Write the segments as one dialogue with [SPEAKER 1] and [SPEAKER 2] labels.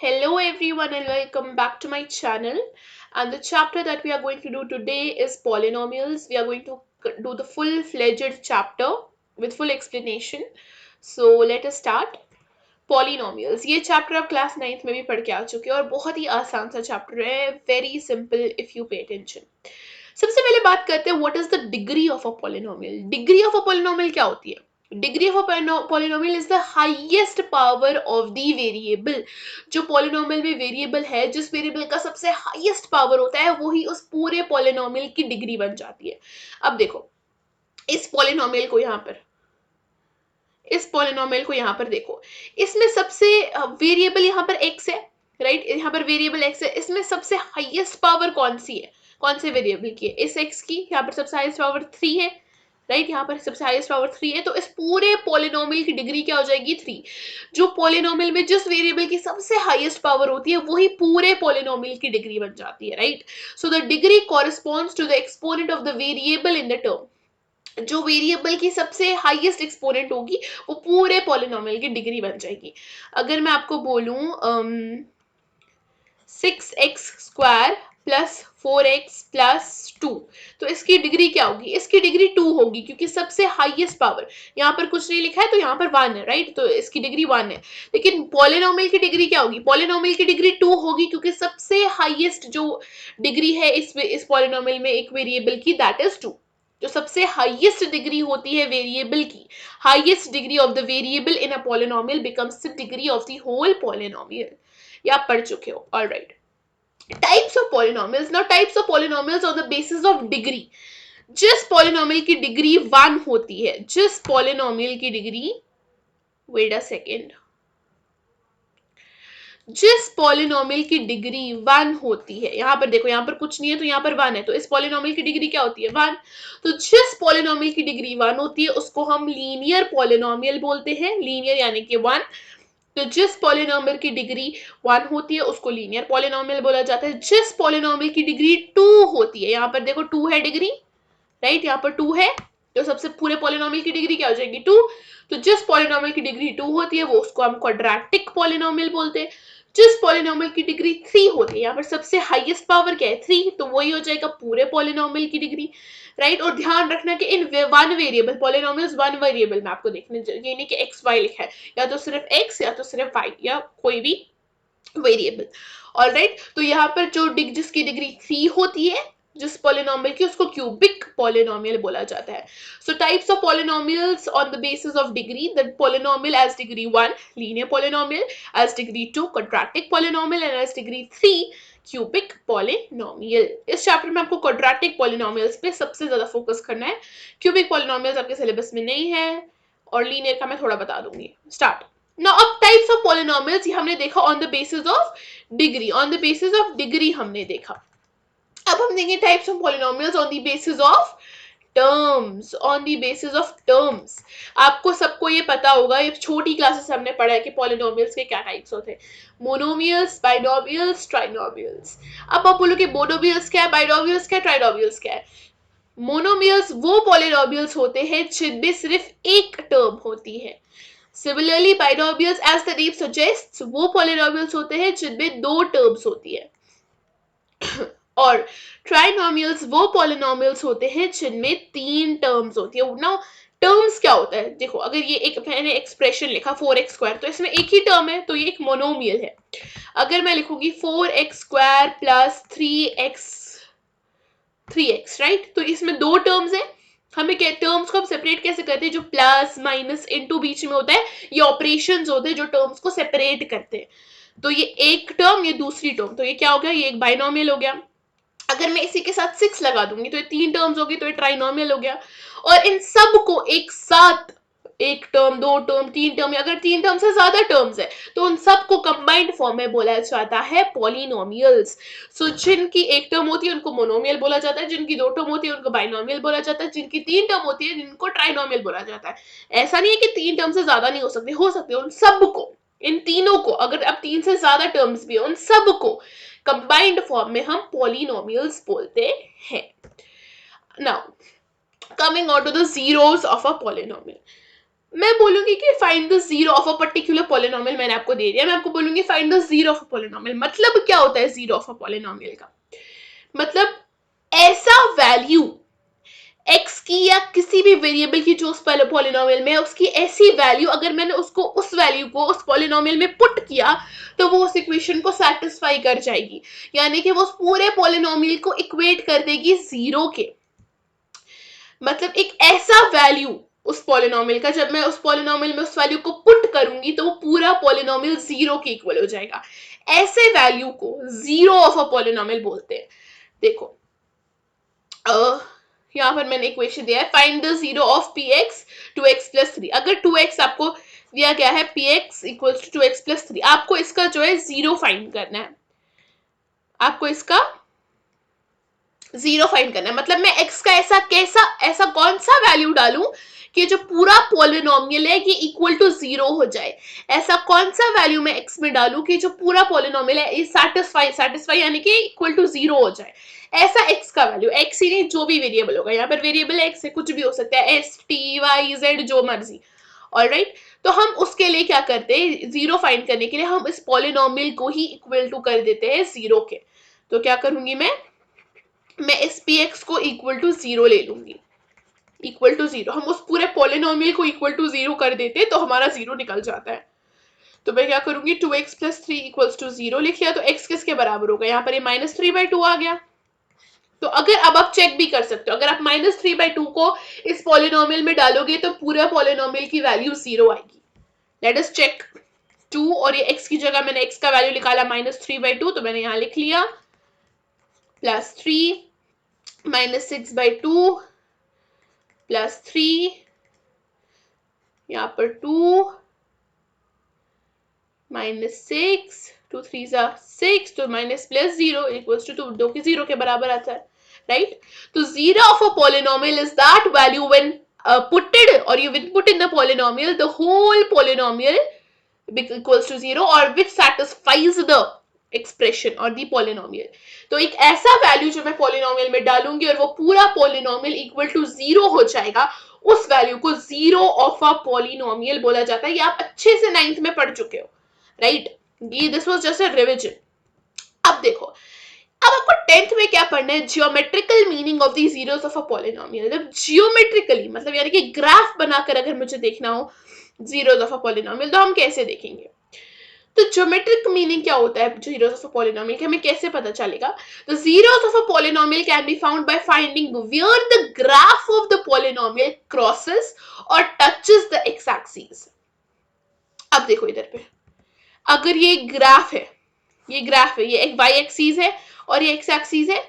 [SPEAKER 1] Hello everyone and welcome back to my channel. And the chapter that we are going to do today is polynomials. We are going to do the full-fledged chapter with full explanation. So let us start. Polynomials. ये chapter आप class 9th में भी पढ़ के आ चुके हैं और बहुत ही आसान सा चैप्टर है. Very simple if you pay attention. सबसे पहले बात करते हैं what is the degree of a polynomial. Degree of a polynomial क्या होती है? Degree of a polynomial is the highest power of the variable. जो पॉलिनोमियल में वेरिएबल है, जिस वेरिएबल का सबसे हाईएस्ट पावर होता है, वही उस पूरे पॉलिनोमियल की डिग्री बन जाती है. अब देखो, इस पॉलिनोमियल को यहाँ पर देखो, इसमें सबसे वेरिएबल यहाँ पर x है, राइट. यहाँ पर वेरिएबल x है. इसमें सबसे हाईएस्ट पावर कौन सी है? कौन से वेरिएबल की है? इस x की. यहाँ पर सबसे हाईएस्ट पावर 3 है, राइट. यहाँ पर सबसे हाईएस्ट पावर 3 है. तो इस पूरे पॉलिनोमियल की डिग्री क्या हो जाएगी? 3. जो पॉलिनोमियल में जिस वेरिएबल की सबसे हाईएस्ट पावर होती है, वही पूरे पॉलिनोमियल की डिग्री बन जाती है, right. So the degree corresponds to the exponent of the variable in the term. जो वेरिएबल की सबसे हाईएस्ट एक्सपोनेंट होगी, वो पूरे पॉलिनोमियल की डिग्री बन जाएगी. अगर मैं आपको बोलूं 6x² प्लस 4x प्लस 2, तो इसकी डिग्री क्या होगी? इसकी डिग्री 2 होगी, क्योंकि सबसे हाईएस्ट पावर, यहाँ पर कुछ नहीं लिखा है तो यहाँ पर 1 है, राइट. तो इसकी डिग्री 1 है. लेकिन पॉलिनोमियल की डिग्री क्या होगी? पॉलिनोमियल की डिग्री 2 होगी, क्योंकि सबसे हाईएस्ट जो डिग्री है इस पॉलिनोमियल में एक वेरिएबल की, दैट इज 2. जो सबसे हाईएस्ट डिग्री होती है वेरिएबल की, highest degree of the variable in a polynomial becomes the degree of the whole polynomial. ये आप पढ़ चुके हो. Alright. Types of polynomials. Now types of polynomials on the basis of degree. जिस polynomial की डिग्री 1 होती है, जिस पॉलिनोमियल की डिग्री, वेट अ सेकेंड, जिस पॉलिनोमियल की डिग्री 1 होती है, यहां पर देखो, यहां पर कुछ नहीं है तो यहां पर 1 है, तो इस पॉलिनोमियल की डिग्री क्या होती है? 1. तो जिस पॉलिनोमियल की डिग्री 1 होती है, उसको हम लीनियर पॉलिनोमियल बोलते हैं. लीनियर यानी कि 1. तो जिस पॉलिनोमियल की डिग्री 1 होती है, उसको लीनियर पॉलिनोमियल बोला जाता है. जिस पॉलिनोमियल की डिग्री 2 होती है, यहां पर देखो 2 है डिग्री, राइट. यहाँ पर 2 है, तो सबसे पूरे पॉलिनोमियल की डिग्री क्या हो जाएगी? 2. तो जिस पॉलिनोमियल की डिग्री 2 होती है, वो उसको हम क्वाड्रेटिक पॉलिनोमियल बोलते हैं. जिस पॉलिनोमियल की डिग्री 3 होती है, यहाँ पर सबसे हाईएस्ट पावर क्या है? 3. तो वही हो जाएगा पूरे पॉलिनोमियल की डिग्री, राइट. और ध्यान रखना कि in one variable polynomials, one variable में आपको देखने, ये नहीं कि एक्स वाई लिखा है, या तो सिर्फ एक्स या तो सिर्फ वाई, या कोई भी वेरिएबल. ऑलराइट. तो यहाँ पर जो जिसकी डिग्री 3 होती है, जिस पॉलिनोमियल की, उसको क्यूबिक पॉलिनोमियल बोला जाता है. So types of polynomials on the basis of degree. The polynomial as degree 1 linear polynomial, as degree 2 quadratic polynomial, and as degree 3 cubic polynomial. इस चैप्टर में आपको क्वाड्रेटिक पॉलिनोमियल्स पे सबसे ज्यादा फोकस करना है. क्यूबिक पॉलिनोमियल्स आपके सिलेबस में नहीं है, और लीनियर का मैं थोड़ा बता दूंगी. स्टार्ट. Now, अब टाइप्स ऑफ पॉलिनोमियल्स हमने देखा on the basis of degree. On the basis of degree हमने देखा. अब हम देखेंगे types of polynomials on the basis of terms. On the basis of terms, आपको सबको ये पता होगा, ये छोटी क्लासेस हमने पढ़ा है कि पॉलिनोमियल्स के क्या टाइप्स होते हैं. Monomials, binomials, trinomials. अब आप बोलोगे मोनोमियल्स क्या है, बाइनोमियल्स क्या है, ट्राइनोमियल्स क्या है? मोनोमियल्स वो पॉलिनोमियल्स होते हैं जिनमें सिर्फ एक टर्म होती है. Similarly, binomials, as the name suggests, वो polynomials होते हैं जिनमें 2 terms होती है. और trinomials वो polynomials होते हैं जिनमें 3 terms होती है. Now, terms क्या होता है? देखो, अगर ये एक मैंने expression लिखा 4x², तो इसमें एक ही term है, तो ये एक monomial है. अगर मैं लिखूंगी 4x² प्लस 3x, राइट. तो इसमें 2 terms है. हमें टर्म्स को हम सेपरेट कैसे करते हैं? जो प्लस माइनस इनटू बीच में होता है, ये ऑपरेशंस होते हैं जो टर्म्स को सेपरेट करते हैं. तो ये एक टर्म, ये दूसरी टर्म, तो ये क्या हो गया? ये एक बाइनोमियल हो गया. अगर मैं इसी के साथ 6 लगा दूंगी, तो ये 3 टर्म्स होगी, तो ये ट्राइनोमियल हो गया. और इन सब को एक साथ, एक टर्म, 2 टर्म, 3 टर्म, अगर 3 टर्म से ज्यादा टर्म्स है, तो उन सबको कंबाइंड फॉर्म में बोला जाता है पॉलिनोमियल्स. सो जिनकी एक टर्म होती है उनको मोनोमियल बोला जाता है, जिनकी 2 टर्म होती है उनको बाइनोमियल बोला जाता है, जिनकी 3 टर्म होती है जिनको ट्राइनोमियल बोला जाता है. ऐसा नहीं है कि 3 टर्म से ज्यादा नहीं हो सकते, उन सबको, इन तीनों को, अगर अब 3 से ज्यादा टर्म्स भी है, उन सबको कंबाइंड फॉर्म में हम पॉलिनोमियल्स बोलते हैं. Now coming on to the zeros of a polynomial. मैं बोलूंगी कि find the zero of a particular polynomial, मैंने आपको दे दिया, मैं आपको बोलूंगी find the zero of a polynomial. मतलब क्या होता है जीरो ऑफ अ पॉलिनोमियल का? मतलब ऐसा वैल्यू x की या किसी भी वेरिएबल की जो उस पॉलिनोमियल में है उसकी ऐसी वैल्यू, अगर मैंने उसको उस वैल्यू को उस पॉलिनोमियल में पुट किया तो वो उस इक्वेशन को सेटिस्फाई कर जाएगी, यानी कि वो उस पूरे पॉलिनोमियल को इक्वेट कर देगी जीरो के। मतलब एक ऐसा वैल्यू उस पॉलिनोमियल का, जब मैं उस पॉलिनोमियल में उस वैल्यू को पुट करूंगी तो वो पूरा पॉलिनोमियल जीरो के इक्वल हो जाएगा। ऐसे वैल्यू को जीरो ऑफ अ पॉलिनोमियल बोलते हैं। देखो यहाँ पर मैंने इक्वेशन दिया है, find the zero of P x 2x plus 3। अगर 2x आपको दिया गया है, px equals to 2x plus 3, आपको इसका जो है जीरो फाइंड करना है। आपको इसका जीरो फाइंड करना है, मतलब मैं x का ऐसा कौन सा वैल्यू डालूं कि जो पूरा पॉलिनोमियल है ये इक्वल टू जीरो हो जाए। ऐसा कौन सा वैल्यू मैं x में डालूं कि जो पूरा पॉलिनोमियल है ये सेटिस्फाई यानी कि इक्वल टू जीरो हो जाए। ऐसा x का वैल्यू, x ही नहीं जो भी वेरिएबल होगा, यहाँ पर वेरिएबल x है, कुछ भी हो सकता है, s t y z जो मर्जी। ऑलराइट, तो हम उसके लिए क्या करते हैं, जीरो फाइंड करने के लिए हम इस पॉलिनोमियल को ही इक्वल टू कर देते हैं जीरो के। तो क्या करूंगी मैं इस px को इक्वल टू जीरो ले लूंगी, इक्वल टू जीरो। हम उस पूरे पॉलिनोमियल को इक्वल टू जीरो कर देते तो हमारा जीरो निकल जाता है। तो मैं क्या करूंगी, 2x plus 3 equals to zero लिख लिया, तो x किसके बराबर होगा, यहाँ पर ये -3/2 आ गया। तो अगर अब आप चेक भी कर सकते हो, अगर आप -3/2 को इस पॉलिनोमियल में डालोगे तो पूरा पॉलिनोमियल की वैल्यू जीरो आएगी। लेट अस चेक 2, और ये x की जगह मैंने x का वैल्यू निकाला -3/2, तो मैंने यहाँ लिख लिया प्लस 3 -6/2 प्लस 3, यहाँ पर 2 -6, 2 3 6, तो माइनस प्लस 0 इक्वल्स टू 2 के 0 के बराबर आता है, राइट। तो zero of a polynomial is that value when putted or you will put in the polynomial the whole polynomial equals to zero or which satisfies the expression or the polynomial। तो एक ऐसा value जो मैं polynomial में डालूंगी और वो पूरा पॉलिनोमियल इक्वल टू जीरो हो जाएगा, उस वैल्यू को जीरो ऑफ अ पॉलिनोमियल बोला जाता है। ये आप अच्छे से 9th में पढ़ चुके हो, राइट। ये this was just a revision. अब देखो, अब आपको 10th में क्या पढ़ना है, geometrical meaning of the zeros of a polynomial. जब जियोमेट्रिकली मतलब यानी कि ग्राफ बनाकर अगर मुझे देखना हो जीरोस ऑफ अ पॉलिनोमियल तो हम कैसे देखेंगे। तो ज्योमेट्रिक मीनिंग क्या होता है जीरोस ऑफ अ पॉलिनोमियल के, हमें कैसे पता चलेगा। The zeros of a polynomial can be found by finding where the graph of the polynomial crosses और टचेस द एक्स एक्सिस। अब देखो इधर पे, अगर ये ग्राफ है, ये ग्राफ है, ये एक वाई एक्सिस है और ये एक्स एक्सिस है।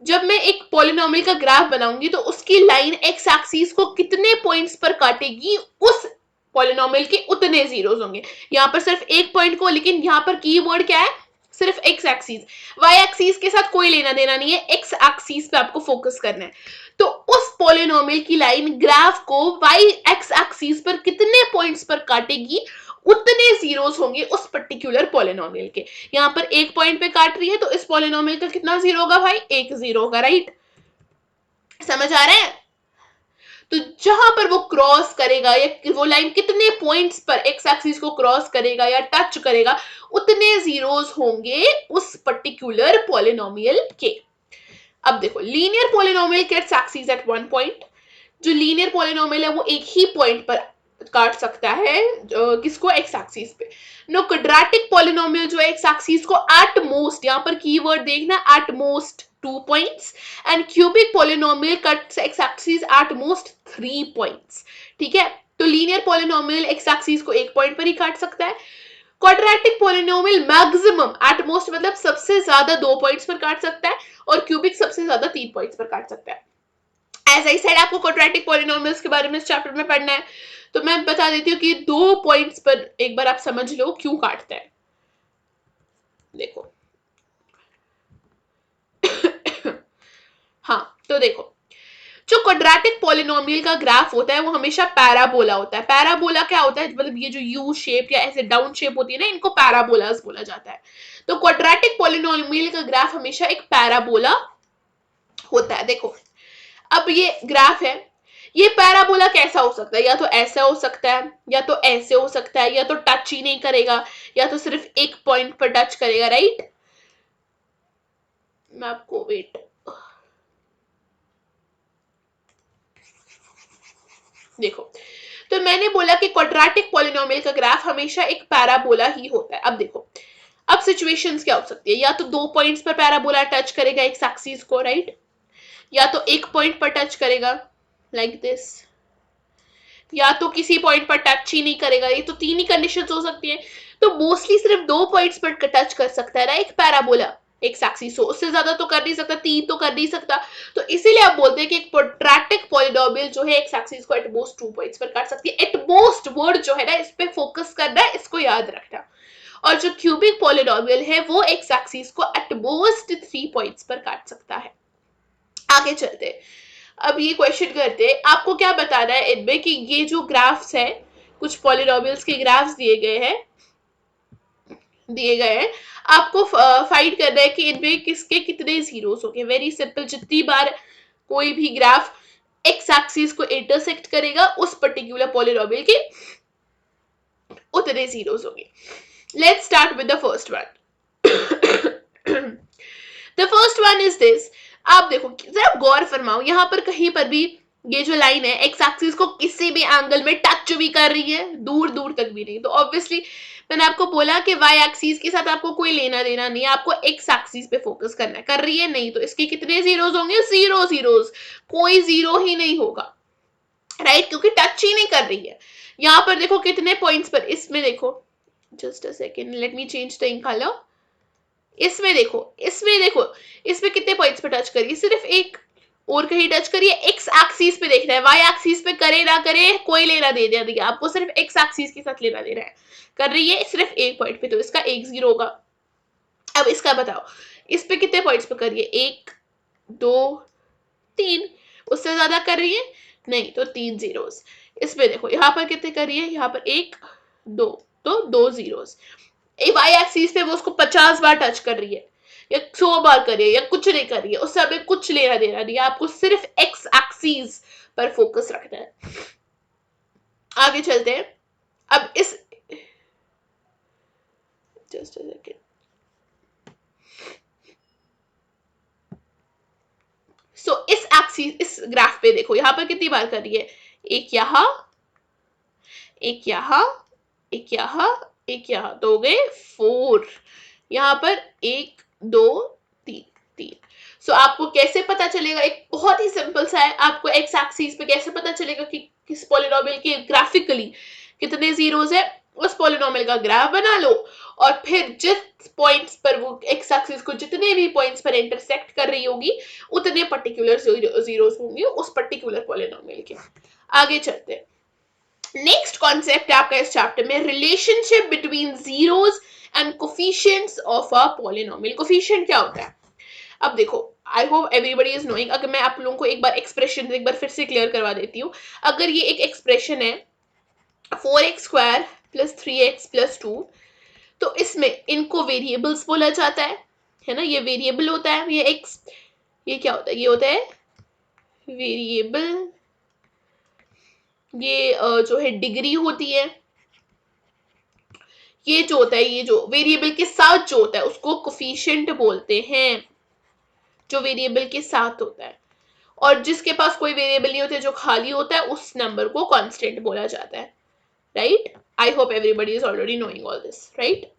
[SPEAKER 1] जब मैं एक पॉलिनोमियल का ग्राफ बनाऊंगी तो उसकी लाइन एक्स एक्सिस को कितने पॉइंट्स पर काटेगी, उस पॉलिनोमियल के उतने जीरोस होंगे। यहाँ पर सिर्फ एक पॉइंट को, लेकिन यहाँ पर कीवर्ड क्या है, सिर्फ एक्स एक्सिस। वाई एक्सिस के साथ कोई लेना देना नहीं है, एक्स एक्सिस पे आपको फोकस करना है। तो उस पॉलिनोमियल की लाइन ग्राफ को वाई एक्स एक्सिस पर कितने पॉइंट्स पर काटेगी, उतने जीरोस होंगे उस पर्टिकुलर पॉलिनोमियल के। यहाँ पर एक पॉइंट पे काट रही है तो इस पॉलिनोमियल का कितना जीरो होगा भाई, एक जीरो होगा, राइट। समझ आ रहा है। तो जहां पर वो क्रॉस करेगा या वो लाइन कितने पॉइंट्स पर एक्स एक्सिस को क्रॉस करेगा या टच करेगा, उतने जीरोस होंगे उस पर्टिकुलर पॉलिनोमियल के। अब देखो, linear polynomial gets axis at one point. जो लीनियर पॉलिनोमियल है वो एक ही पॉइंट पर काट सकता है, किसको, एक्स एक्सिस पे। नो क्वाड्रेटिक पॉलिनोमियल जो है एक्स एक्सिस को एट मोस्ट, यहाँ पर कीवर्ड देखना, at most 2 points, and cubic polynomial cuts x axis at most 3 points. ठीक है, तो लीनियर पॉलिनोमियल एक्स एक्सिस को एक पॉइंट पर ही काट सकता है। Quadratic polynomial maximum at most मतलब सबसे ज्यादा 2 पॉइंट्स पर काट सकता है, और क्यूबिक सबसे ज्यादा 3 पॉइंट्स पर काट सकता है। एज आई सेड, आपको क्वाड्रेटिक पॉलिनोमियल्स के बारे में इस चैप्टर में पढ़ना है, तो मैं बता देती हूँ कि 2 पॉइंट्स पर एक बार आप समझ लो क्यों काटता है। देखो हाँ, तो देखो, जो क्वाड्रेटिक पॉलिनोमियल का ग्राफ होता है वो हमेशा पैराबोला होता है। पैराबोला क्या होता है, मतलब ये जो यू शेप या ऐसे डाउन शेप होती है ना, इनको पैराबोलास बोला जाता है। तो क्वाड्रेटिक पॉलिनोमियल का ग्राफ हमेशा एक पैराबोला होता है। देखो, अब ये ग्राफ है, ये पैराबोला कैसा हो सकता है? या तो ऐसा हो सकता है, या तो ऐसे हो सकता है, या तो टच ही नहीं करेगा, या तो सिर्फ एक पॉइंट पर टच करेगा, राइट? मैं आपको वेट, देखो, तो मैंने बोला कि क्वाड्रेटिक पॉलिनोमियल का ग्राफ हमेशा एक पैराबोला ही होता है। अब देखो, अब सिचुएशंस क्या हो सकती है? या तो 2 पॉइंट्स पर पैराबोला टच करेगा एक्स एक्सिस को, राइट? या तो एक पॉइंट पर टच करेगा लाइक दिस, या तो किसी पॉइंट पर टच ही नहीं करेगा। ये तो 3 ही कंडीशंस हो सकती है। तो मोस्टली सिर्फ 2 पॉइंट्स पर टच कर सकता है ना एक पैराबोला एक्स एक्सिस, उससे ज्यादा तो कर नहीं सकता, 3 तो कर नहीं सकता। तो इसीलिए आप बोलते हैं कि एक क्वाड्रेटिक पॉलिनोमियल जो है एक्स एक्सिस को एट मोस्ट 2 पॉइंट्स पर काट सकती है। एट मोस्ट वर्ड जो है ना, इस पे फोकस करना है, इसको याद रखना। और जो क्यूबिक पॉलिनोमियल है वो एक्स एक्सिस को एट मोस्ट 3 पॉइंट्स पर काट सकता है। आगे चलते हैं, अब ये क्वेश्चन करते हैं, आपको क्या बताना है इनमें कि ये जो ग्राफ्स है, कुछ पॉलिनोमियल्स के ग्राफ्स दिए गए हैं, आपको फाइंड करना है कि इनमें किसके कितने जीरोस होंगे। वेरी सिंपल, जितनी बार कोई भी ग्राफ एक्स एक्सिस को इंटरसेक्ट करेगा उस पर्टिकुलर पॉलिनोमियल के उतने जीरोस होंगे। Let's start with the first one. The first one is this. आप देखो, जरा गौर फरमाओ, यहां पर कहीं पर भी ये जो लाइन है एक्स एक्सिस को किसी भी एंगल में टच भी कर रही है, दूर दूर तक भी नहीं। तो ऑब्वियसली मैंने आपको बोला कि वाई एक्सिस के साथ आपको कोई लेना देना नहीं है, आपको एक्स एक्सिस पे फोकस करना है। कर रही है नहीं, तो इसके कितने जीरोस होंगे? 0 जीरोस, कोई जीरो ही नहीं होगा, राइट? क्योंकि टच ही नहीं कर रही है। यहां पर देखो कितने पॉइंट्स पर, इसमें देखो, just a second, let me change the ink colour. इसमें देखो, इसमें कितने पॉइंट्स पे टच करिए? सिर्फ एक। और कहीं टच करिए? एक्स एक्सिस पे देखना है, वाई एक्सिस पे करे ना करे कोई लेना दे दिया, आपको सिर्फ एक्स एक्सिस के साथ लेना दे रहा है। कर रही है सिर्फ एक पॉइंट पे, तो इसका एक जीरो होगा। अब इसका बताओ, इस पे कितने पॉइंट्स पे करिए? 1 2 3, उससे ज्यादा कर रही है नहीं, तो 3 जीरोस। इसमें देखो, यहाँ पर कितने करिए? यहाँ पर 1 2, तो 2 जीरोस। वाई एक्सिस पे वो उसको 50 बार टच कर रही है, या 100 बार कर रही है, या कुछ नहीं कर रही है, उससे हमें कुछ लेना देना नहीं है, आपको सिर्फ एक्स एक्सिस पर फोकस रखना है। आगे चलते हैं। अब इस, जस्ट अ सेकेंड, सो इस एक्सिस, इस ग्राफ पे देखो, यहां पर कितनी बार कर रही है? एक यहां, एक यहां, एक यहां, एक यहां, तो हो गए 4। यहां पर 1 2 3 3। सो आपको कैसे पता चलेगा? एक बहुत ही सिंपल सा है, आपको एक्स एक्सिस पे कैसे पता चलेगा कि किस पॉलिनोमियल के ग्राफिकली कितने जीरोस है? उस पॉलिनोमियल का ग्राफ बना लो, और फिर जिस पॉइंट्स पर वो एक्स एक्सिस को जितने भी पॉइंट्स पर इंटरसेक्ट कर रही होगी, उतने पर्टिकुलर जीरोस होंगे उस पर्टिकुलर पॉलिनोमियल के। आगे चलते हैं। नेक्स्ट कॉन्सेप्ट है आपका इस चैप्टर में, relationship between zeros and coefficients of a polynomial. Coefficient क्या होता है? अब देखो, I hope everybody is knowing. अगर मैं आप लोगों को एक बार एक्सप्रेशन एक बार फिर से क्लियर करवा देती हूँ। अगर ये एक एक्सप्रेशन है 4x² + 3x + 2, तो इसमें इनको वेरिएबल्स बोला जाता है ना? ये वेरिएबल होता है, ये x, ये क्या होता है? ये होता है वेरिएबल। ये जो है डिग्री होती है। ये जो होता है, ये जो वेरिएबल के साथ जो होता है उसको कोफिशिएंट बोलते हैं, जो वेरिएबल के साथ होता है। और जिसके पास कोई वेरिएबल नहीं होते, जो खाली होता है, उस नंबर को कांस्टेंट बोला जाता है, right? I hope everybody is already knowing all this, right?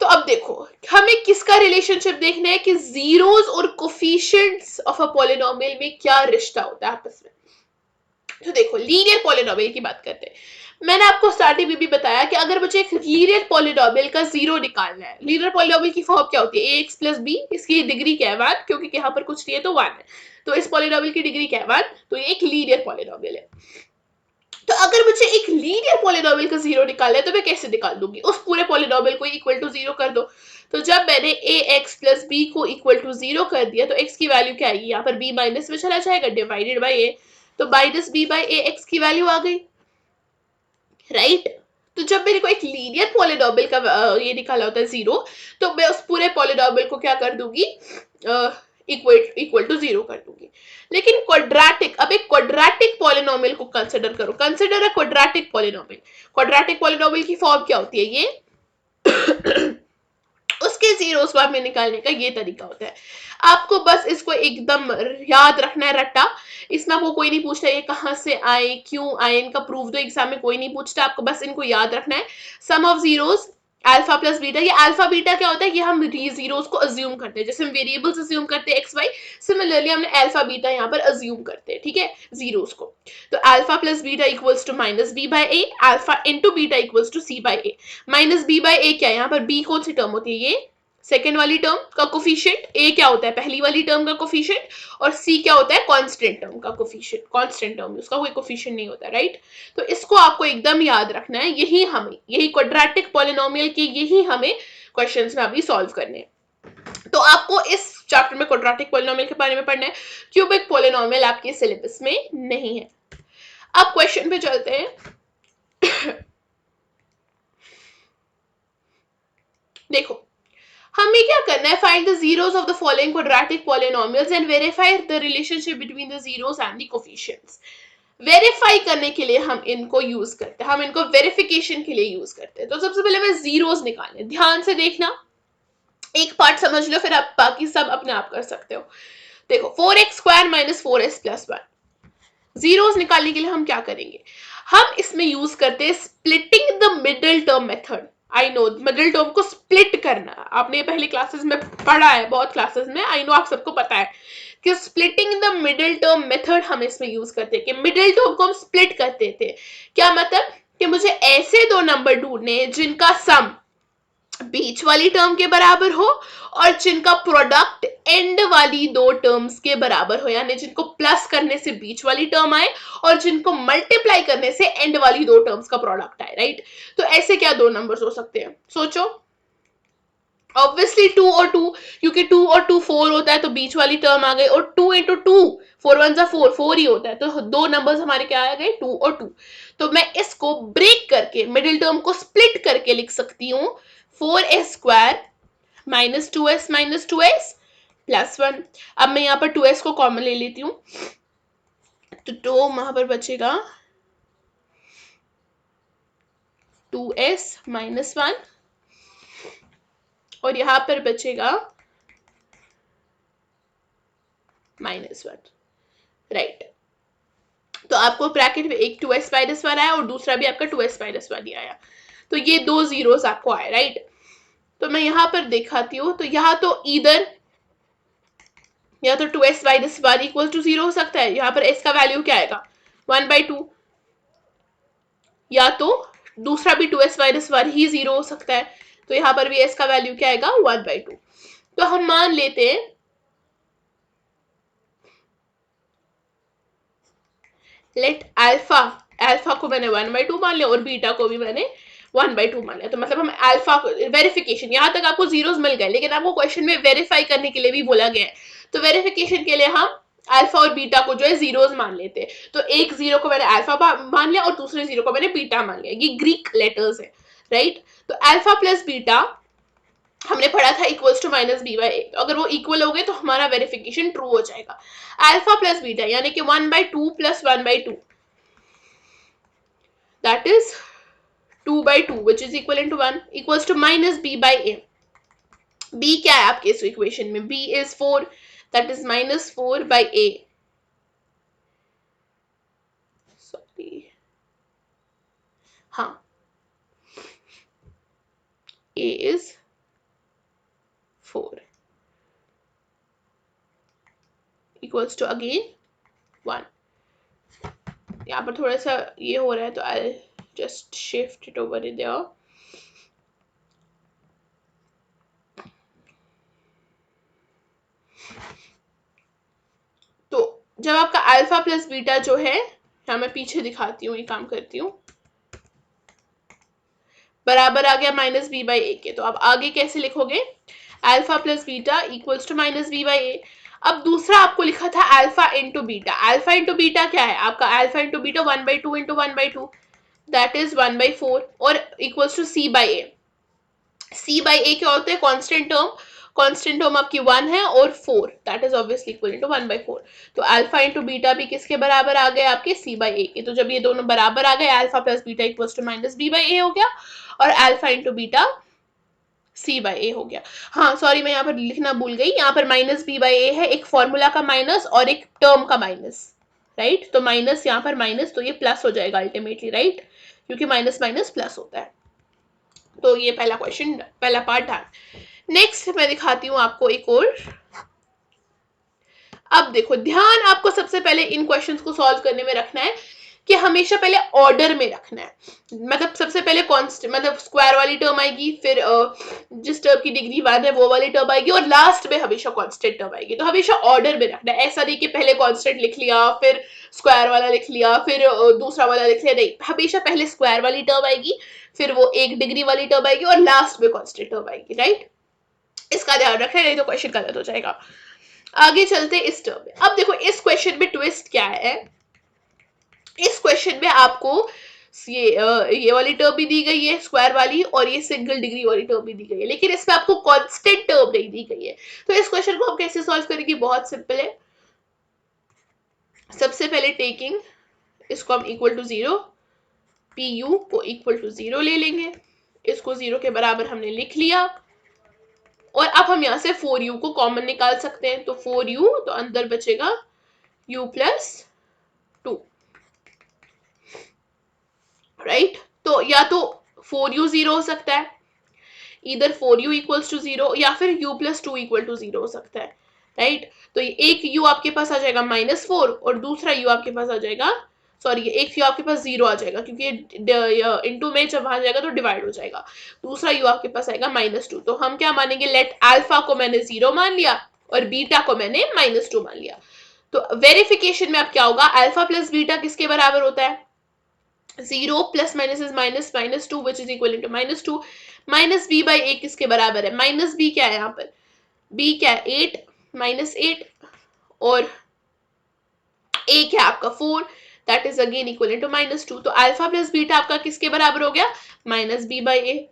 [SPEAKER 1] तो अब देखो, हमें किसका रिलेशनशिप देखना है कि जीरोस और कोफिशिएंट्स ऑफ अ पॉलिनोमियल में क्या रिश्ता होता है आपस में। तो देखो, लीनियर पॉलिनोमियल की बात करते हैं। मैंने आपको स्टार्टिंग में भी बताया कि अगर मुझे एक लीनियर पॉलिनोमियल का जीरो निकालना है, लीनियर पॉलिनोमियल की फॉर्म क्या होती है? ax + b, इसकी डिग्री क्या है? 1, क्योंकि यहाँ पर कुछ नहीं है तो 1 है, तो इस पॉलिनोमियल की डिग्री क्या है? 1, तो ये एक लीनियर पॉलिनोमियल है। तो अगर मुझे एक लीनियर पॉलिनोमियल का जीरो निकालना है, तो मैं कैसे निकाल दूंगी? उस पूरे पॉलिनोमियल को इक्वल टू 0 कर दो। तो जब मैंने ax + b को इक्वल टू 0 कर दिया, तो x की वैल्यू क्या आएगी? यहाँ पर b माइनस में चला जाएगा, डिवाइडेड बाई a, तो -b/ax की वैल्यू आ गई, राइट? तो जब मेरे को एक लीनियर पॉलिनोमियल का ये निकाला होता है 0, तो मैं उस पूरे पॉलिनोमियल को क्या कर दूंगी? इक्वल टू 0 कर दूंगी। लेकिन क्वाड्रेटिक, अब एक क्वाड्रेटिक पॉलिनोमियल को कंसिडर करो, consider a quadratic polynomial. Quadratic polynomial की फॉर्म क्या होती है, ये उसके जीरोस बाद में निकालने का ये तरीका होता है। आपको बस इसको एकदम याद रखना है रट्टा। इसमें आपको कोई नहीं पूछता ये कहाँ से आए, क्यों आए, इनका प्रूफ दो, एग्जाम में कोई नहीं पूछता, आपको बस इनको याद रखना है। Sum of zeros alpha plus beta, ये अल्फा बीटा क्या होता है, ये हम जीरोस को अज्यूम करते हैं, जैसे हम वेरिएबल्स अज्यूम करते हैं एक्स वाई, सिमिलरली हमने अल्फा बीटा यहाँ पर अज्यूम करते हैं, ठीक है, जीरोस को। तो alpha plus beta equals to minus B by A, alpha into beta equals to C by A. Minus B by A क्या है, यहाँ पर बी कौन सी टर्म होती है, ये सेकेंड वाली टर्म का कोफिशिएंट, ए क्या होता है पहली वाली टर्म का कोफिशिएंट, और सी क्या होता है कांस्टेंट टर्म का कोफिशिएंट, कांस्टेंट टर्म उसका कोई कोफिशिएंट नहीं होता, राइट। तो इसको आपको एकदम याद रखना है, यही क्वाड्रेटिक पॉलिनोमियल के यही हमें क्वेश्चंस में अभी सॉल्व करने हैं। तो आपको इस चैप्टर में क्वाड्रेटिक पॉलिनोमियल के बारे में पढ़ना है, क्यूबिक पॉलिनोमियल आपके सिलेबस में नहीं है। अब क्वेश्चन पे चलते हैं। देखो हमें क्या करना है, find the zeros of the following quadratic polynomials and verify the relationship between the zeros and the coefficients. Verify करने के लिए हम इनको यूज करते हैं, हम इनको वेरिफिकेशन के लिए यूज करते हैं। तो सबसे पहले हमें जीरोस निकालने, ध्यान से देखना, एक पार्ट समझ लो फिर आप बाकी सब अपने आप कर सकते हो। देखो 4x square minus 4s plus 1, zeros निकालने के लिए हम क्या करेंगे, हम इसमें यूज करते हैं splitting the middle term method. I know middle term को स्प्लिट करना आपने पहले क्लासेस में पढ़ा है, बहुत क्लासेस में, आई नो आप सबको पता है कि splitting the middle term method हम इसमें यूज करते हैं, कि मिडिल टर्म को हम स्प्लिट करते थे। क्या मतलब कि मुझे ऐसे दो नंबर ढूंढने जिनका सम बीच वाली टर्म के बराबर हो और जिनका प्रोडक्ट एंड वाली दो टर्म्स के बराबर हो, यानी जिनको प्लस करने से बीच वाली टर्म आए और जिनको मल्टीप्लाई करने से एंड वाली दो टर्म्स का प्रोडक्ट आए, राइट। तो ऐसे क्या दो नंबर्स हो सकते हैं, सोचो। ऑब्वियसली 2 और 2, क्योंकि 2 और 2 4 होता है तो बीच वाली टर्म आ गई, और 2 इंटू 2 4 1 4 4 ही होता है, तो दो नंबर्स हमारे क्या आ गए, 2 और 2। तो मैं इसको ब्रेक करके मिडिल टर्म को स्प्लिट करके लिख सकती हूँ 4s square minus 2s plus 1। अब मैं यहाँ पर 2s को कॉमन ले लेती हूँ, तो वहां पर बचेगा 2s माइनस 1 और यहां पर बचेगा माइनस 1, राइट। तो आपको ब्रैकेट में एक 2s माइनस 1 आया और दूसरा भी आपका 2s माइनस 1 ही आया, तो ये दो जीरोस आपको आए, राइट। तो मैं यहां पर दिखाती हूँ, तो यहाँ तो इधर या तो 2s माइनस 1 इक्वल टू 0 हो सकता है, यहाँ पर s का वैल्यू क्या आएगा 1/2, या तो दूसरा भी 2s माइनस 1 ही 0 हो सकता है, तो यहाँ पर भी s का वैल्यू क्या आएगा 1/2। तो हम मान लेते हैं लेट अल्फा को मैंने 1/2 मान लिया और बीटा को भी मैंने 1/2 मान लिया, तो मतलब हम अल्फा वेरिफिकेशन, यहाँ तक आपको जीरोस मिल गए, लेकिन आपको क्वेश्चन में वेरीफाई करने के लिए भी बोला गया है, तो वेरिफिकेशन के लिए हम अल्फा और बीटा को जो है जीरोस मान लेते हैं। तो एक जीरो को मैंने अल्फा मान लिया और दूसरे जीरो को मैंने बीटा मान लिया, ये ग्रीक लेटर्स है, राइट। तो अल्फा प्लस बीटा हमने पढ़ा था equals to minus B by A, तो अगर वो इक्वल हो गए तो हमारा वेरिफिकेशन ट्रू हो जाएगा। अल्फा प्लस बीटा यानी कि 1/2 plus 1/2, that is 2/2 which is equivalent to 1 equals to minus b by a। b क्या है आपके इस इक्वेशन में, b is 4, that is minus 4 by a, sorry, हाँ, a is 4 equals to again 1। यहाँ पर थोड़ा सा ये हो रहा है तो I'll just shift it over there। तो जब आपका अल्फा प्लस बीटा जो है, यहाँ मैं पीछे दिखाती हूँ, ये काम करती हूँ, बराबर आ गया माइनस बी बाई ए के, तो आप आगे कैसे लिखोगे, alpha plus beta equals to minus B by A. अब दूसरा आपको लिखा था alpha into beta, alpha into beta क्या है आपका, alpha into beta 1/2 into 1/2, that is 1/4 और equals to C by A. C by A क्या होता है, कांस्टेंट टर्म, कांस्टेंट टर्म आपकी 1 है और 4 that is obviously equal to 1/4। तो अल्फा इंटू बीटा भी किसके बराबर आ गए आपके c बाई ए के। तो जब ये दोनों बराबर आ गए alpha plus beta equals to minus b by A हो गया और alpha into beta c by A हो गया। हाँ सॉरी मैं यहाँ पर लिखना भूल गई, यहाँ पर माइनस b बाई ए है, एक फॉर्मूला का माइनस और एक टर्म का माइनस, राइट। तो माइनस यहाँ पर माइनस, तो ये प्लस हो जाएगा अल्टीमेटली, राइट, क्योंकि माइनस माइनस प्लस होता है। तो ये पहला क्वेश्चन, पहला पार्ट था। नेक्स्ट मैं दिखाती हूँ आपको एक और। अब देखो ध्यान आपको सबसे पहले इन क्वेश्चंस को सॉल्व करने में रखना है कि हमेशा पहले ऑर्डर में रखना है। मतलब सबसे पहले कांस्टेंट मतलब स्क्वायर वाली टर्म आएगी, फिर जिस टर्म की डिग्री 1 है वो वाली टर्म आएगी और लास्ट में हमेशा कांस्टेंट टर्म आएगी। तो हमेशा ऑर्डर में रखना है, ऐसा नहीं कि पहले कांस्टेंट लिख लिया फिर स्क्वायर वाला लिख लिया फिर दूसरा वाला लिख लिया, नहीं, हमेशा पहले स्क्वायर वाली टर्म आएगी, फिर वो 1 डिग्री वाली टर्म आएगी और लास्ट में कांस्टेंट टर्म आएगी, राइट। इसका ध्यान रखना है, नहीं तो क्वेश्चन गलत हो जाएगा। आगे चलते इस टर्म में। अब देखो इस क्वेश्चन में ट्विस्ट क्या है, इस क्वेश्चन में आपको ये वाली टर्म भी दी गई है स्क्वायर वाली और ये सिंगल डिग्री वाली टर्म भी दी गई है, लेकिन इसमें आपको कांस्टेंट टर्म नहीं दी गई है। तो इस क्वेश्चन को हम कैसे सॉल्व करेंगे, बहुत सिंपल है। सबसे पहले टेकिंग इसको हम इक्वल टू 0, पी यू को इक्वल टू 0 ले लेंगे, इसको 0 के बराबर हमने लिख लिया और अब हम यहाँ से 4u को कॉमन निकाल सकते हैं। तो 4u, तो अंदर बचेगा u प्लस 2, राइट। तो या तो 4u 0 हो सकता है, इधर 4u इक्वल्स टू 0 या फिर u प्लस 2 इक्वल टू 0 हो सकता है, राइट। तो एक u आपके पास आ जाएगा -4 और दूसरा u आपके पास आ जाएगा, सॉरी एक u आपके पास 0 आ जाएगा क्योंकि इनटू में जब वहां जाएगा तो डिवाइड हो जाएगा। दूसरा u आपके पास आएगा -2। तो हम क्या मानेंगे, लेट अल्फा को मैंने 0 मान लिया और बीटा को मैंने -2 मान लिया। तो वेरिफिकेशन में अब क्या होगा, अल्फा प्लस बीटा किसके बराबर होता है, 0 plus minus is minus, -2 which is equal to -2, minus b by A किसके बराबर है, माइनस b क्या है यहाँ पर, b क्या है 8, -8 और a क्या है आपका 4, that is again equal to -2। तो अल्फा प्लस बीटा आपका किसके बराबर हो गया, -b बाई ए।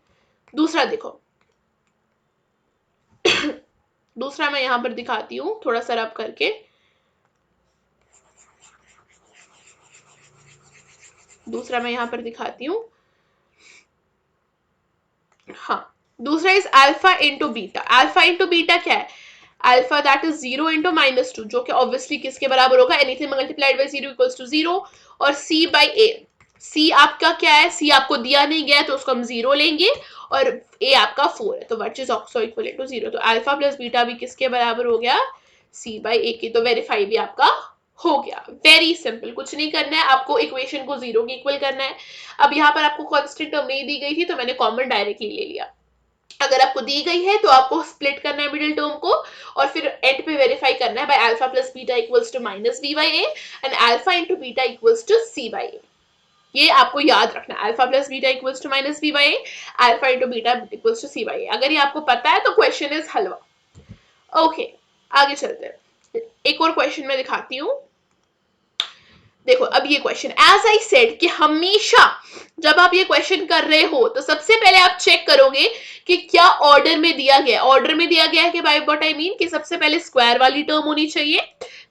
[SPEAKER 1] दूसरा देखो दूसरा मैं यहां पर दिखाती हूँ थोड़ा सा रब करके, दूसरा मैं यहां पर दिखाती हूँ। हाँ दूसरा is alpha into beta. Alpha into beta क्या है, अल्फा दैट इज 0 इंटू -2 जो कि ऑब्वियसली किसके बराबर होगा, anything multiplied by 0 equals to 0 और c बाई ए। c आपका क्या है, c आपको दिया नहीं गया तो उसको हम 0 लेंगे और a आपका 4 है, तो which is also equal to 0। तो अल्फा प्लस बीटा भी किसके बराबर हो गया, c बाई ए की। तो वेरीफाई भी आपका हो गया। वेरी सिंपल, कुछ नहीं करना है आपको, इक्वेशन को 0 के इक्वल करना है। अब यहाँ पर आपको कांस्टेंट टर्म नहीं दी गई थी तो मैंने कॉमन डायरेक्टली ले लिया। अगर आपको दी गई है तो आपको स्प्लिट करना है मिडिल टर्म को और फिर एंड पे वेरीफाई करना है by alpha plus beta equals to -b by a and alpha into beta equals to c by a. ये आपको याद रखना है, alpha plus beta equals to -b by A, alpha into beta equals to c by a. अगर ये आपको पता है तो क्वेश्चन इज हलवा। ओके आगे चलते हैं, एक और क्वेश्चन मैं दिखाती हूँ। देखो अब ये क्वेश्चन, एज आई सेड कि हमेशा जब आप ये क्वेश्चन कर रहे हो तो सबसे पहले आप चेक करोगे कि क्या ऑर्डर में दिया गया। ऑर्डर में दिया गया है कि बाय व्हाट आई मीन कि सबसे पहले स्क्वायर वाली टर्म होनी चाहिए,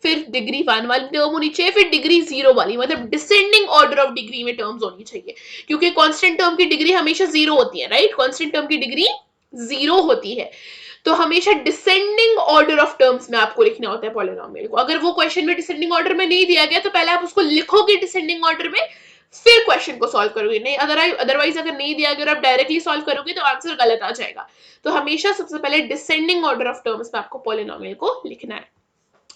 [SPEAKER 1] फिर डिग्री 1 वाली टर्म होनी चाहिए, फिर डिग्री 0 वाली, मतलब डिसेंडिंग ऑर्डर ऑफ डिग्री में टर्म्स होनी चाहिए, क्योंकि कांस्टेंट टर्म की डिग्री हमेशा 0 होती है, राइट। कांस्टेंट टर्म की डिग्री 0 होती है, तो हमेशा डिसेंडिंग ऑर्डर ऑफ टर्म्स में आपको लिखना होता है पॉलिनोमियल को। अगर वो क्वेश्चन में डिसेंडिंग ऑर्डर में नहीं दिया गया तो पहले आप उसको लिखोगे डिसेंडिंग ऑर्डर में, फिर क्वेश्चन को सॉल्व करोगे। नहीं अदरवाइज अगर नहीं दिया गया और आप डायरेक्टली सॉल्व करोगे तो आंसर गलत आ जाएगा। तो हमेशा सबसे पहले डिसेंडिंग ऑर्डर ऑफ टर्म्स में आपको पॉलिनोमियल को लिखना है।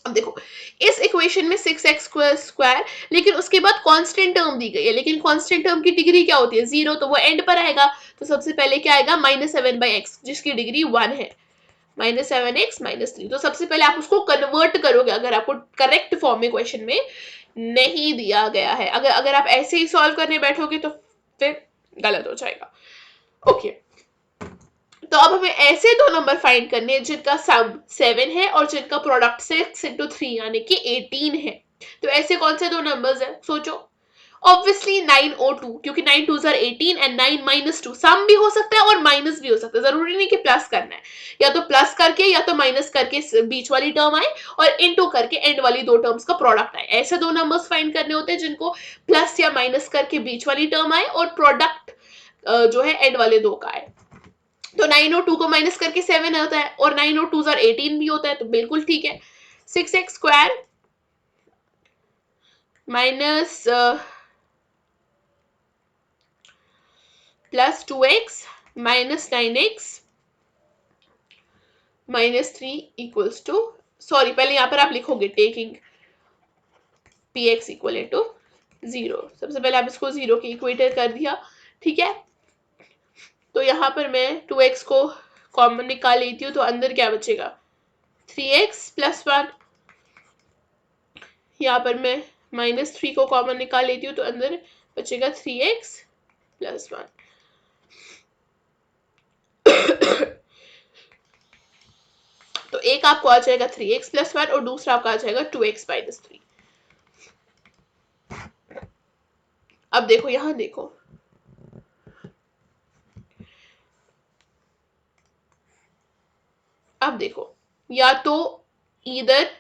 [SPEAKER 1] अब देखो इस इक्वेशन में 6x स्क्वायर, लेकिन उसके बाद कांस्टेंट टर्म दी गई है, लेकिन कांस्टेंट टर्म की डिग्री क्या होती है 0, तो वो एंड पर आएगा। तो सबसे पहले क्या आएगा -7/x जिसकी डिग्री 1 है, -7x -3। तो सबसे पहले आप उसको कन्वर्ट करोगे अगर आपको करेक्ट फॉर्म में क्वेश्चन में नहीं दिया गया है। अगर आप ऐसे ही सॉल्व करने बैठोगे तो फिर गलत हो जाएगा। ओके तो अब हमें ऐसे दो नंबर फाइंड करने हैं जिनका सम 7 है और जिनका प्रोडक्ट 6 × 3 यानी कि 18 है। तो ऐसे कौन से दो नंबर्स हैं सोचो, ऑब्वियसली 902, क्योंकि 9 2 आर 18 एंड 9 माइनस 2 सम भी हो सकता है और माइनस भी हो सकता है, जरूरी नहीं कि प्लस करना है, या तो प्लस करके या तो माइनस करके बीच वाली टर्म आए और इनटू करके एंड वाली दो टर्म्स का प्रोडक्ट आए। ऐसे दो नंबर्स फाइंड करने होते हैं जिनको प्लस या माइनस करके बीच वाली टर्म आए और प्रोडक्ट जो है एंड वाले दो का आए। तो 9 और 2 को माइनस करके 7 होता है और 9 और 2 18 भी होता है, तो बिल्कुल ठीक है। 6x square minus plus 2x minus 9x minus 3 equals to, sorry पहले यहां पर आप लिखोगे टेकिंग px इक्वल टू 0। सबसे पहले आप इसको 0 के इक्वेटर कर दिया, ठीक है। तो यहां पर मैं 2x को कॉमन निकाल लेती हूँ, तो अंदर क्या बचेगा 3x प्लस 1। यहाँ पर मैं माइनस 3 को कॉमन निकाल लेती हूँ, तो अंदर बचेगा 3x प्लस 1। तो एक आपको आ जाएगा 3x प्लस 1 और दूसरा आपका आ जाएगा 2x माइनस 3। अब देखो यहां देखो, अब देखो या तो इधर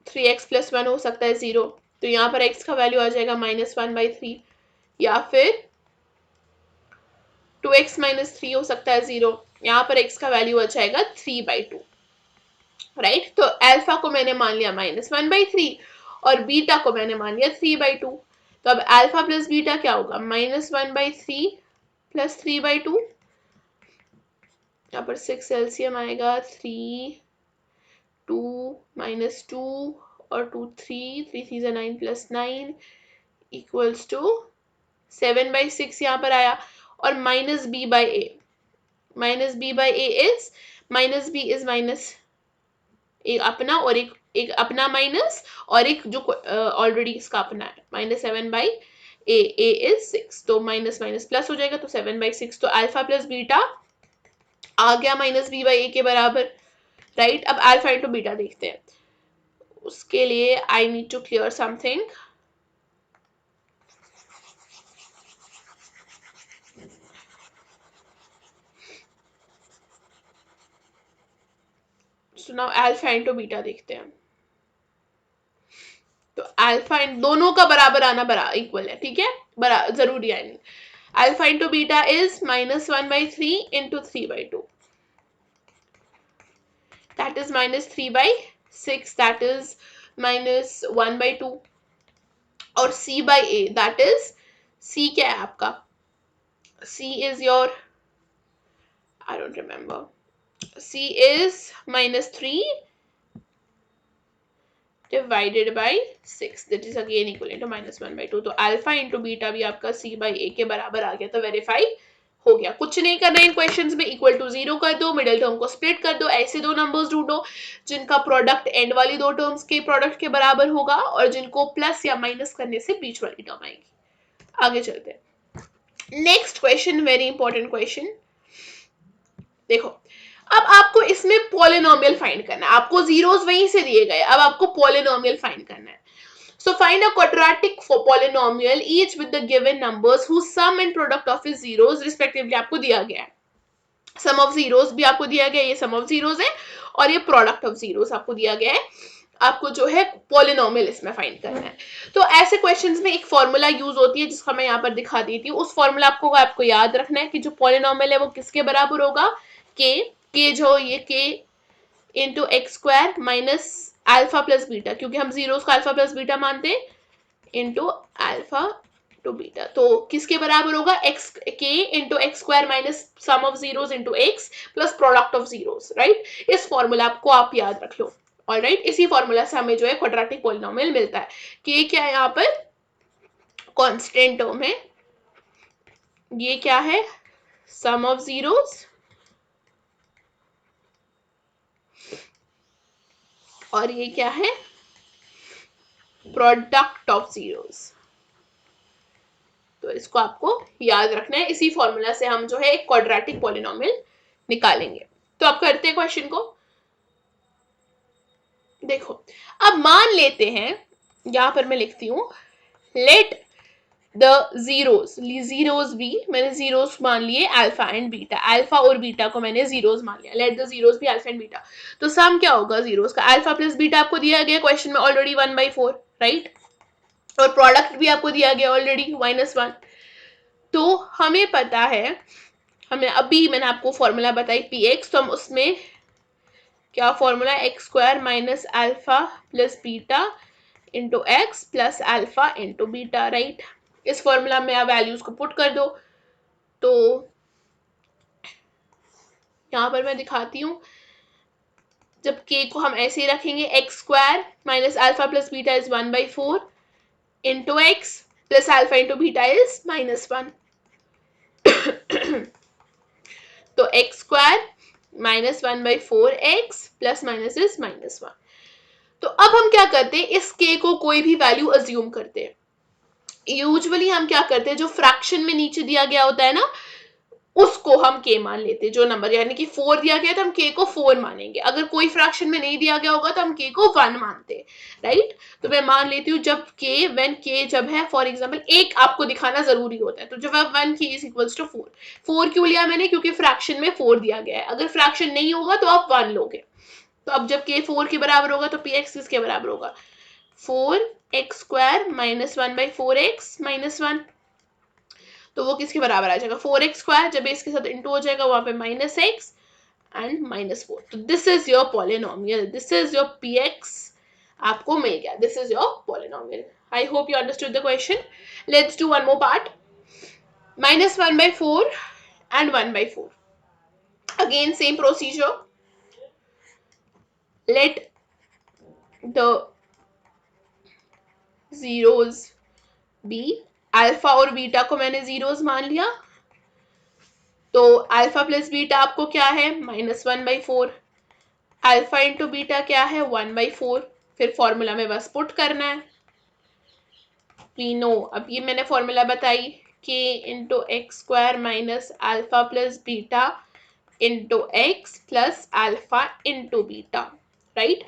[SPEAKER 1] 3x प्लस 1 हो सकता है 0, तो यहाँ पर x का वैल्यू आ जाएगा -1/3, या फिर 2x माइनस 3 हो सकता है 0, यहाँ पर x का वैल्यू आ जाएगा 3/2, राइट। तो अल्फा को मैंने मान लिया -1/3 और बीटा को मैंने मान लिया 3/2। तो अब अल्फा प्लस बीटा क्या होगा -1/3 प्लस 3/2। यहाँ पर 6 एलसीएम आएगा, 3 2 -2 और 2 3 3 3 9 प्लस 9 इक्वल्स टू 7/6 यहाँ पर आया, और minus b by A, minus b by A is minus b is minus एक अपना और एक अपना माइनस और एक जो ऑलरेडी इसका अपना है -7/a, a इज 6, तो माइनस माइनस प्लस हो जाएगा, तो 7/6। तो अल्फा प्लस बीटा आ गया -b बाई ए के बराबर, राइट। अब अल्फा इंटू बीटा देखते हैं, उसके लिए I need to clear something. So now alpha into beta देखते हैं, तो अल्फा इन दोनों का बराबर आना बराबर इक्वल है, ठीक है, जरूरी है नहीं। Alpha into beta is -1/3 into 3/2, that is -3/6, that is -1/2, और c by a, that is c क्या है आपका, c is your, I don't remember, c is -3 divided by 6, that is again equal to -1/2। तो अल्फा इंटू बीटा भी आपका c by a के बराबर आ गया, तो वेरीफाई हो गया। कुछ नहीं करना इन क्वेश्चंस में, इक्वल टू 0 कर दो, मिडिल टर्म को स्प्लिट कर दो, ऐसे दो नंबर्स ढूंढो जिनका प्रोडक्ट एंड वाली दो टर्म्स के प्रोडक्ट के बराबर होगा और जिनको प्लस या माइनस करने से बीच वाली टर्म आएगी। आगे चलते हैं, next question, very important question. देखो अब आपको इसमें पॉलिनोमियल फाइंड करना है, आपको जीरोस वहीं से दिए गए, अब आपको पॉलिनोमियल फाइंड करना है। So find a quadratic polynomial each with the given numbers whose sum and product of its zeros respectively आपको दिया गया है। सम ऑफ जीरोस भी आपको दिया गया है, ये सम ऑफ जीरोस है, और ये प्रोडक्ट ऑफ जीरोस आपको दिया गया है। आपको जो है पॉलिनोमियल इसमें फाइंड करना है। तो ऐसे क्वेश्चंस में एक फॉर्मूला यूज होती है जिसका मैं यहाँ पर दिखा देती हूँ। उस फॉर्मूला आपको याद रखना है कि जो पॉलिनोमियल है वो किसके बराबर होगा, के जो ये के into X square minus alpha plus beta, क्योंकि हम जीरोस को अल्फा प्लस बीटा मानते हैं, इंटू अल्फा टू बीटा। तो किसके बराबर होगा, एक्स के into X square minus sum of zeros into x plus product of zeros, right. इस फॉर्मूला आपको आप याद रख लो, ऑलराइट। इसी फॉर्मूला से हमें जो है क्वाड्रेटिक पॉलिनोमियल मिलता है। के क्या है, यहाँ पर कांस्टेंट टर्म है, ये क्या है सम ऑफ जीरोस, और ये क्या है प्रोडक्ट ऑफ जीरोस। तो इसको आपको याद रखना है, इसी फॉर्मूला से हम जो है एक क्वाड्रेटिक पॉलिनोमियल निकालेंगे। तो आप करते हैं क्वेश्चन को, देखो अब मान लेते हैं, यहां पर मैं लिखती हूं लेट द जीरोज भी, मैंने जीरोस मान लिए अल्फा एंड बीटा, अल्फा और बीटा को मैंने जीरोस मान लिया, लेट द जीरोस भी अल्फा एंड बीटा। तो सम क्या होगा जीरोस का, अल्फा प्लस बीटा आपको दिया गया क्वेश्चन में ऑलरेडी 1/4, राइट, और प्रोडक्ट भी आपको दिया गया ऑलरेडी -1। तो हमें पता है, हमें अभी मैंने आपको फॉर्मूला बताई पी एक्स, तो हम उसमें क्या formula, x square minus alpha plus beta into x plus alpha into beta, right. इस फॉर्मूला में आप वैल्यूज को पुट कर दो। तो यहाँ पर मैं दिखाती हूँ, जब k को हम ऐसे ही रखेंगे, x square minus alpha plus beta is 1/4 into x plus alpha into beta is -1। तो X square -1/4 x plus minus is -1। तो अब हम क्या करते हैं, इस k को कोई भी वैल्यू अज्यूम करते हैं। यूजुअली हम क्या करते हैं, जो फ्रैक्शन में नीचे दिया गया होता है ना, उसको हम k मान लेते हैं, जो नंबर, यानी कि 4 दिया गया तो हम k को 4 मानेंगे, अगर कोई फ्रैक्शन में नहीं दिया गया होगा तो हम k को 1 मानते हैं, राइट। तो मैं मान लेती हूँ जब k जब है, फॉर एग्जांपल एक आपको दिखाना जरूरी होता है, तो जब आप 1 k इज इक्वल्स टू 4, 4 क्यों लिया मैंने, क्योंकि फ्रैक्शन में 4 दिया गया है, अगर फ्रैक्शन नहीं होगा तो आप 1 लोगे। तो अब जब k 4 के बराबर होगा तो px किसके बराबर होगा, 4x square minus 1/4 x minus 1। तो वो किसके बराबर आ जाएगा, 4x स्क्वायर, जब इसके साथ इंटू हो जाएगा वहां पे -x एंड -4। तो this is your polynomial, this is your px, आपको मिल गया, this is your polynomial. I hope you understood the question. Let's do one more part, -1/4 and 1/4। Again same procedure, let the zeros be, alpha और beta को मैंने zeros मान लिया, तो alpha plus beta आपको क्या है, -1/4, अल्फा इंटू बीटा क्या है, 1/4। फिर फॉर्मूला में बस पुट करना है, वी नो, अब ये मैंने फॉर्मूला बताई, k into X square minus alpha plus beta into x plus alpha into beta, right.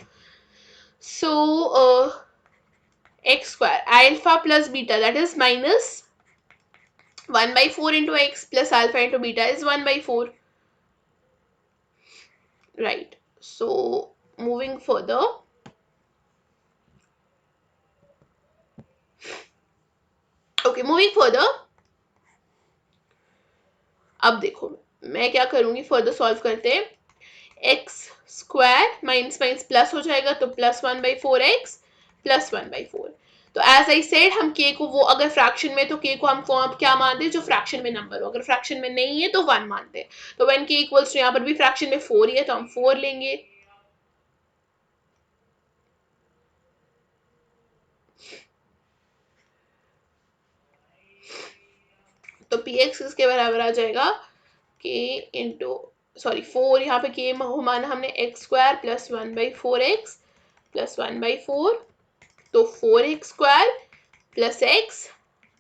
[SPEAKER 1] So x square alpha plus beta that is -1/4 into x plus alpha into beta is 1/4, right. So moving further, okay, moving further, अब देखो मैं क्या करूंगी, further solve करते हैं, x square minus minus plus हो जाएगा, तो +1/4 x प्लस 1/4। तो एज आई सेड, हम k को, वो अगर फ्रैक्शन में तो k को हम क्या मानते हैं, जो फ्रैक्शन में नंबर हो, अगर फ्रैक्शन में नहीं है तो 1 मानते हैं। तो व्हेन k इक्वल्स टू, यहाँ पर भी फ्रैक्शन में 4 ही है तो हम 4 लेंगे, तो px इसके बराबर आ जाएगा k इंटू, सॉरी 4, यहाँ पे k माना हमने x square plus 1/4 x plus 1/4, तो 4x square plus x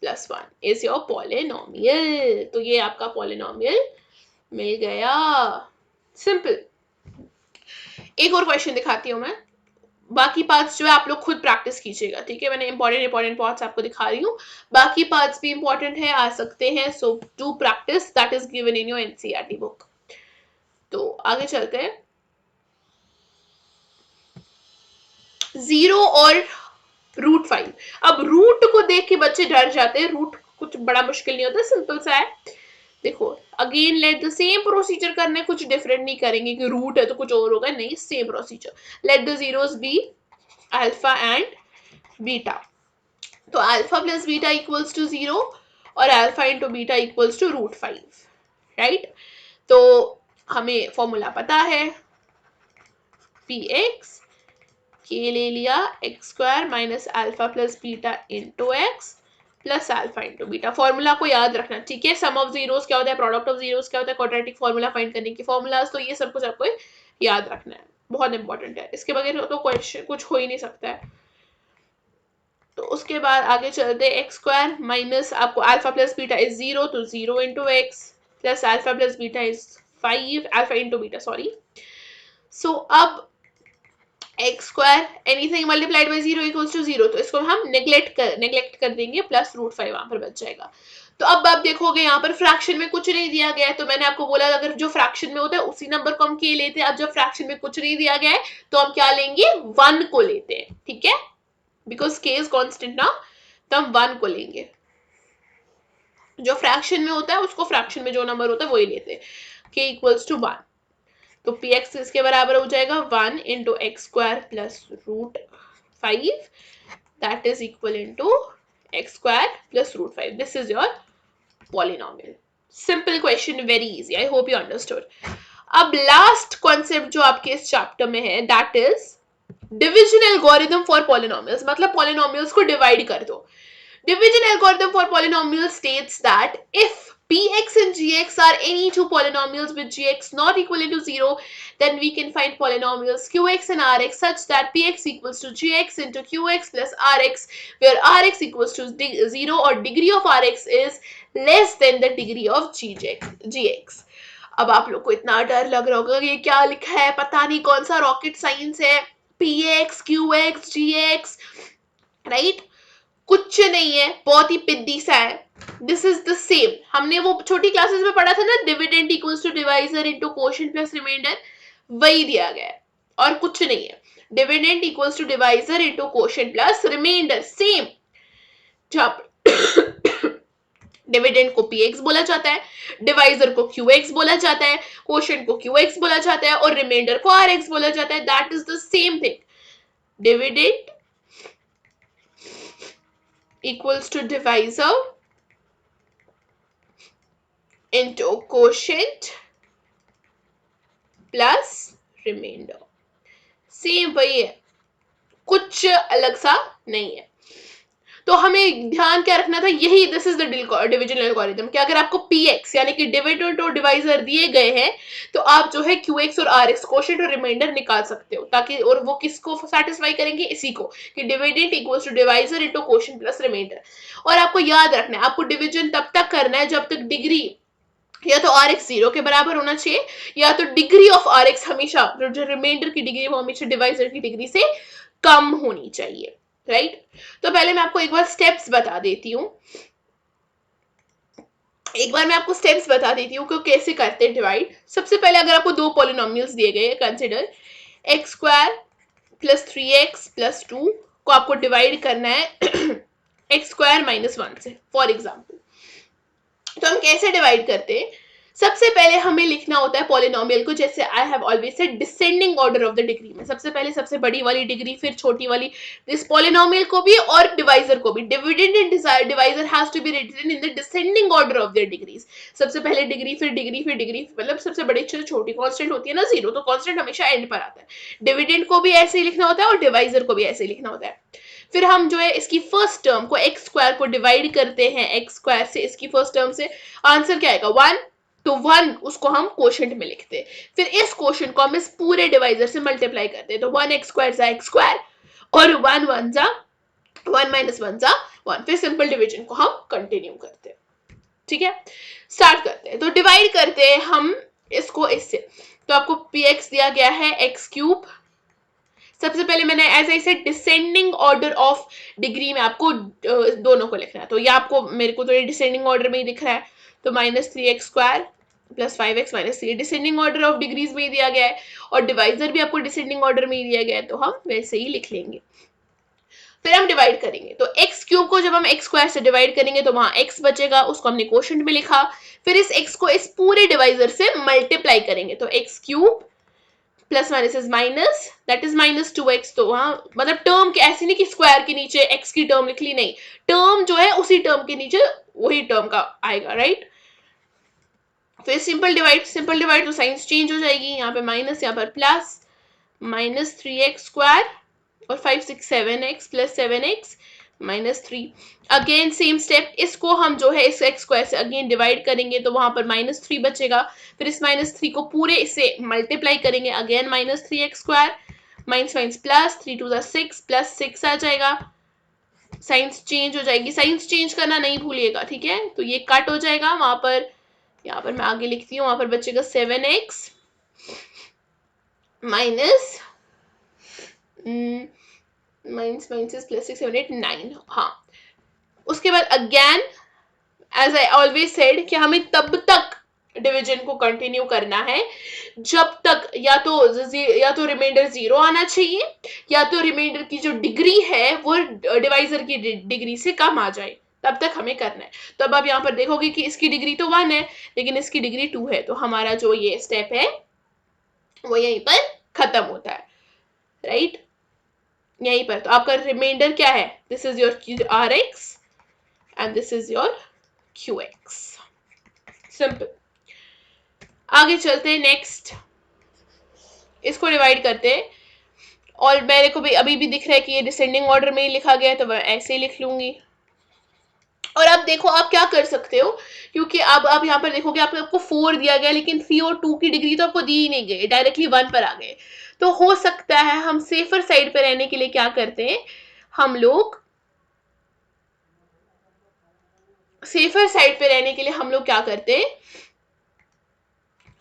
[SPEAKER 1] plus 1 is your polynomial. तो ये आपका पॉलिनोमियल मिल गया, सिंपल। एक और क्वेश्चन दिखाती हूँ मैं, बाकी पार्ट्स जो है आप लोग खुद प्रैक्टिस कीजिएगा, ठीक है। मैंने इंपॉर्टेंट पार्ट्स आपको दिखा रही हूँ, बाकी पार्ट्स भी इंपॉर्टेंट है, आ सकते हैं, so do practice, that is given in your NCERT book. तो आगे चलते हैं, 0 और √5। अब रूट को देख के बच्चे डर जाते हैं, रूट कुछ बड़ा मुश्किल नहीं होता, सिंपल सा है। देखो again let the same procedure करने, कुछ डिफरेंट नहीं करेंगे कि रूट है तो कुछ और होगा, नहीं, same procedure. Let the zeros be alpha and beta, तो alpha plus beta equals to 0 और alpha into beta equals to √5, right. तो हमें फॉर्मूला पता है, पी एक्स, के ले लिया x square minus alpha plus beta into x plus alpha into beta. Formula को याद रखना, ठीक है। सम ऑफ जीरोस क्या होता है, प्रोडक्ट ऑफ जीरोस क्या होता है, क्वाड्रेटिक फॉर्मूला फाइंड करने की फॉर्मूलाज, तो ये सब कुछ आपको याद रखना है, बहुत इंपॉर्टेंट है, इसके बगैर तो क्वेश्चन कुछ हो ही नहीं सकता है। तो उसके बाद आगे चलते, एक्स स्क्वायर माइनस, आपको अल्फा प्लस बीटा इज 0, तो 0 into x plus alpha plus beta is 5, alpha into beta, sorry. So अब x square anything multiplied by 0 equals to 0, तो इसको हम नेग्लेक्ट कर देंगे, प्लस रूट 5 वहां पर बच जाएगा। तो अब आप देखोगे यहाँ पर फ्रैक्शन में कुछ नहीं दिया गया है, तो मैंने आपको बोला अगर जो फ्रैक्शन में होता है उसी नंबर को हम के लेते हैं। अब जब फ्रैक्शन में कुछ नहीं दिया गया है तो हम क्या लेंगे, 1 को लेते हैं, ठीक है, बिकॉज के इज कॉन्स्टेंट ना, तो हम 1 को लेंगे। जो फ्रैक्शन में होता है उसको फ्रैक्शन में जो नंबर होता है वही लेते हैं, के इक्वल्स टू 1। तो पी एक्स इसके बराबर हो जाएगा 1 into X square plus root 5, that is equal into X square plus root 5। This is your polynomial. Simple question, very easy, I hope you understood. अब लास्ट कॉन्सेप्ट जो आपके इस chapter में है that is division algorithm for polynomials, मतलब polynomials को divide कर दो। Division algorithm for polynomials states that if px and gx are any two polynomials with gx not equal to 0, then we can find polynomials qx and rx such that px equals to gx into qx plus rx, where rx equals to 0 or degree of rx is less than the degree of gx. अब आप लोग को इतना डर लग रहा होगा ये क्या लिखा है, पता नहीं कौन सा रॉकेट साइंस है, px qx gx, राइट? कुछ नहीं है, बहुत ही पिद्दी सा है। दिस इज द सेम, हमने वो छोटी क्लासेस में पढ़ा था ना, dividend equals to divisor into quotient plus remainder, वही दिया गया है और कुछ नहीं है। Dividend equals to divisor into quotient plus remainder, same. Dividend को px बोला जाता है, डिवाइजर को qx बोला जाता है, कोशेंट को qx बोला जाता है और रिमाइंडर को rx बोला जाता है। That is the same thing. Dividend equals to divisor into quotient plus remainder, same वही है, कुछ अलग सा नहीं है। तो हमें ध्यान क्या रखना था, यही this is the division algorithm कि अगर आपको px यानी कि डिविडेंड और डिवाइजर दिए गए हैं तो आप जो है qx और rx कोशेंट और रिमाइंडर निकाल सकते हो, ताकि और वो किसको सेटिस्फाई करेंगे, इसी को, कि dividend equals to divisor into quotient plus remainder. और आपको याद रखना है आपको डिविजन तब तक करना है जब तक डिग्री या तो rx 0 के बराबर होना चाहिए या तो डिग्री ऑफ rx हमेशा जो रिमाइंडर की डिग्री वो हमेशा डिवाइजर की डिग्री से कम होनी चाहिए, राइट? तो पहले मैं आपको एक बार स्टेप्स बता देती हूँ, कि कैसे करते हैं डिवाइड। सबसे पहले अगर आपको दो पॉलिनोमियल्स दिए गए, consider x square plus 3x plus 2 को आपको डिवाइड करना है एक्स स्क्वायर माइनस 1 से, फॉर एग्जाम्पल। तो हम कैसे डिवाइड करते हैं, सबसे पहले हमें लिखना होता है पॉलिनोमियल को, जैसे I have always said descending order of the degree में, सबसे पहले सबसे बड़ी वाली डिग्री, फिर छोटी वाली, दिस पॉलिनोमियल को भी और डिवाइजर को भी। Dividend and divisor has to be written in the descending order of their degrees, सबसे पहले डिग्री फिर डिग्री फिर डिग्री, मतलब सबसे बड़ी से छोटी कांस्टेंट होती है ना 0, तो कांस्टेंट हमेशा एंड पर आता है। डिविडेंड को भी ऐसे ही लिखना होता है और डिवाइजर को भी ऐसे ही लिखना होता है। फिर हम जो है इसकी फर्स्ट टर्म को एक्स स्क्वायर को डिवाइड करते हैं एक्स स्क्वायर से, इसकी फर्स्ट टर्म से, आंसर क्या आएगा 1, तो 1 उसको हम कोशेंट में लिखते हैं। फिर इस कोशेंट को हम इस पूरे डिवाइजर से मल्टीप्लाई करते हैं, तो 1 एक्स स्क्वायर जा एक्स स्क्वायर और 1 1 जा 1 माइनस 1 जा 1। फिर सिंपल डिवीजन को हम कंटिन्यू करते हैं, ठीक है, स्टार्ट करते हैं। तो डिवाइड करते हैं हम इसको इससे, तो आपको px दिया गया है x क्यूब। सबसे पहले मैंने as I said descending order of degree में आपको दोनों को लिखना है, तो ये आपको मेरे को तो ये डिसेंडिंग ऑर्डर में ही दिख रहा है, तो minus 3x square plus 5x minus 3 descending order of degrees में ही दिया गया है और डिवाइजर भी आपको डिसेंडिंग ऑर्डर में ही दिया गया है, तो हम वैसे ही लिख लेंगे। फिर हम डिवाइड करेंगे, तो x क्यूब को जब हम x स्क्वायर से डिवाइड करेंगे तो वहां x बचेगा, उसको हमने कोशेंट में लिखा। फिर इस x को इस पूरे डिवाइजर से मल्टीप्लाई करेंगे, तो x cube plus minus is minus, that is minus 2x। तो वहां मतलब टर्म के ऐसे नहीं कि स्क्वायर के नीचे x की टर्म लिख ली, नहीं, टर्म जो है उसी टर्म के नीचे वही टर्म का आएगा, राइट? फिर सिंपल डिवाइड तो साइंस चेंज हो जाएगी, यहाँ पे माइनस यहाँ पर प्लस, माइनस 3x स्क्वायर और 5 6 7x plus 7x minus 3। Again same step, इसको हम जो है इस x स्क्वायर से अगेन डिवाइड करेंगे तो वहां पर माइनस 3 बचेगा। फिर इस माइनस 3 को पूरे इससे मल्टीप्लाई करेंगे, again minus 3x square minus minus plus 3 2 6 plus 6 आ जाएगा। साइंस चेंज हो जाएगी, साइंस चेंज करना नहीं भूलिएगा, ठीक है? तो ये कट हो जाएगा वहां पर, यहाँ पर मैं आगे लिखती हूँ, वहां पर बचेगा 7x minus minus minus plus 6 7 8 9, हाँ। उसके बाद again as I always said कि हमें तब तक डिवीजन को कंटिन्यू करना है जब तक या तो रिमाइंडर 0 आना चाहिए, या तो रिमाइंडर की जो डिग्री है वो डिवाइजर की डिग्री से कम आ जाए, तब तक हमें करना है। तो अब आप यहाँ पर देखोगे कि इसकी डिग्री तो 1 है लेकिन इसकी डिग्री 2 है, तो हमारा जो ये स्टेप है वो यहीं पर खत्म होता है, राइट? यहीं पर तो आपका रिमाइंडर क्या है, this is your R X and this is your Q X. Simple. आगे चलते हैं, नेक्स्ट इसको डिवाइड करते हैं। और मेरे को भी अभी भी दिख रहा है कि ये डिसेंडिंग ऑर्डर में ही लिखा गया है, तो मैं ऐसे ही लिख लूंगी। और अब देखो आप क्या कर सकते हो, क्योंकि अब आप यहाँ पर देखोगे आपको 4 दिया गया, लेकिन 3 और 2 की डिग्री तो आपको दी ही नहीं गई, डायरेक्टली 1 पर आ गए। तो हो सकता है हम सेफर साइड पे रहने के लिए क्या करते हैं, हम लोग सेफर साइड पे रहने के लिए हम लोग क्या करते हैं,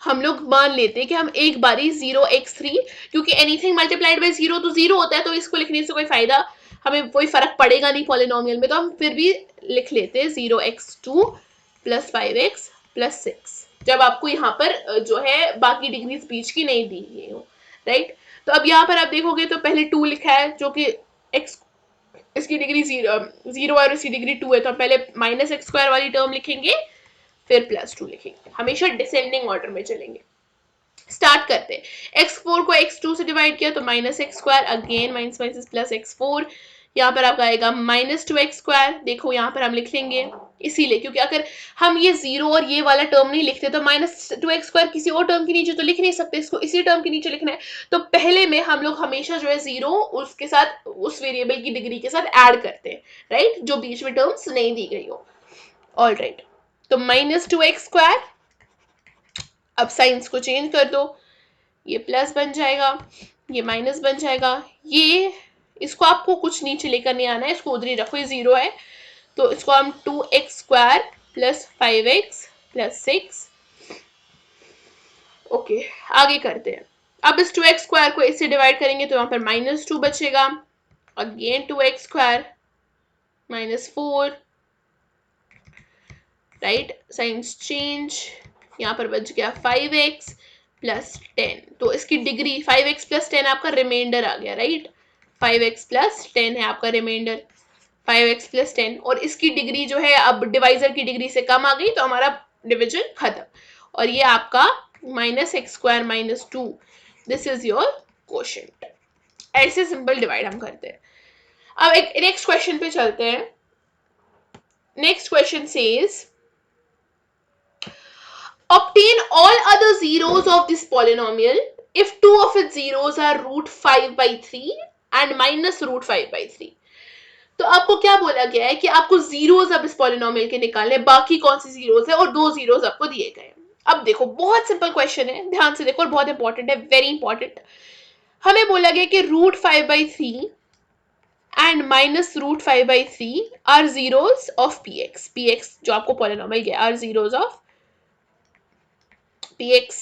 [SPEAKER 1] हम लोग मान लेते हैं कि हम एक बारी 0x3, क्योंकि एनीथिंग मल्टीप्लाइड बाय 0 तो 0 होता है, तो इसको लिखने से कोई फायदा, हमें कोई फर्क पड़ेगा नहीं पॉलिनोमियल में, तो हम फिर भी लिख लेते हैं 0x2 प्लस 5x प्लस 6, जब आपको यहाँ पर जो है बाकी डिग्री बीच की नहीं दी गई हो, राइट? तो अब यहाँ पर आप देखोगे तो पहले 2 लिखा है, जो कि x इसकी डिग्री 0 और इसकी डिग्री 2 है, तो हम पहले माइनस एक्स स्क्वायर वाली टर्म लिखेंगे, फिर प्लस 2 लिखेंगे, हमेशा डिसेंडिंग ऑर्डर में चलेंगे। स्टार्ट करते हैं, x4 को x2 से डिवाइड किया तो minus x square, again minus minus plus x4, यहाँ पर आपका आएगा माइनस 2x स्क्वायर। देखो यहाँ पर हम लिख लेंगे, इसीलिए क्योंकि अगर हम ये 0 और ये वाला टर्म नहीं लिखते तो माइनस 2x स्क्वायर किसी और टर्म के नीचे तो लिख नहीं सकते, इसको इसी टर्म के नीचे लिखना है। तो पहले में हम लोग हमेशा जो है 0 उसके साथ उस वेरिएबल की डिग्री के साथ ऐड करते हैं, राइट, जो बीच में टर्म्स नहीं दी गई हो। ऑल राइट, तो माइनस 2x स्क्वायर, अब साइंस को चेंज कर दो, ये प्लस बन जाएगा, ये माइनस बन जाएगा, ये इसको आपको कुछ नीचे लेकर नहीं आना है, इसको उधर ही रखो, ये 0 है, तो इसको हम 2x square plus 5x plus 6, okay आगे करते हैं। अब इस 2x स्क्वायर को इससे डिवाइड करेंगे तो यहाँ पर माइनस 2 बचेगा, again 2x square minus 4, right, science change, यहाँ पर बच गया 5x प्लस 10, तो इसकी डिग्री 5x प्लस 10 आपका रिमाइंडर आ गया, राइट, 5x प्लस 10 है आपका रिमाइंडर, 5x प्लस 10, और इसकी डिग्री जो है अब डिवाइजर की डिग्री से कम आ गई, तो हमारा डिवीजन खत्म। और ये आपका minus x square minus 2, this is your quotient. ऐसे सिंपल डिवाइड हम करते हैं। अब एक नेक्स्ट क्वेश्चन पे चलते हैं। Next question says obtain all other zeros of this polynomial if two of its zeros are root 5 by 3 and minus root 5 by 3। तो आपको क्या बोला गया है कि आपको जीरोस अब इस पॉलिनोमियल के निकालने, बाकी कौन सी जीरोस है, और 2 जीरोस आपको दिए गए। अब देखो बहुत सिंपल क्वेश्चन है, ध्यान से देखो, और बहुत इंपॉर्टेंट है, वेरी इंपॉर्टेंट। हमें बोला गया कि root 5 by 3 and minus root 5 by 3 are zeros of px, px जो आपको पॉलिनोमियल गया आर जीरोस ऑफ px।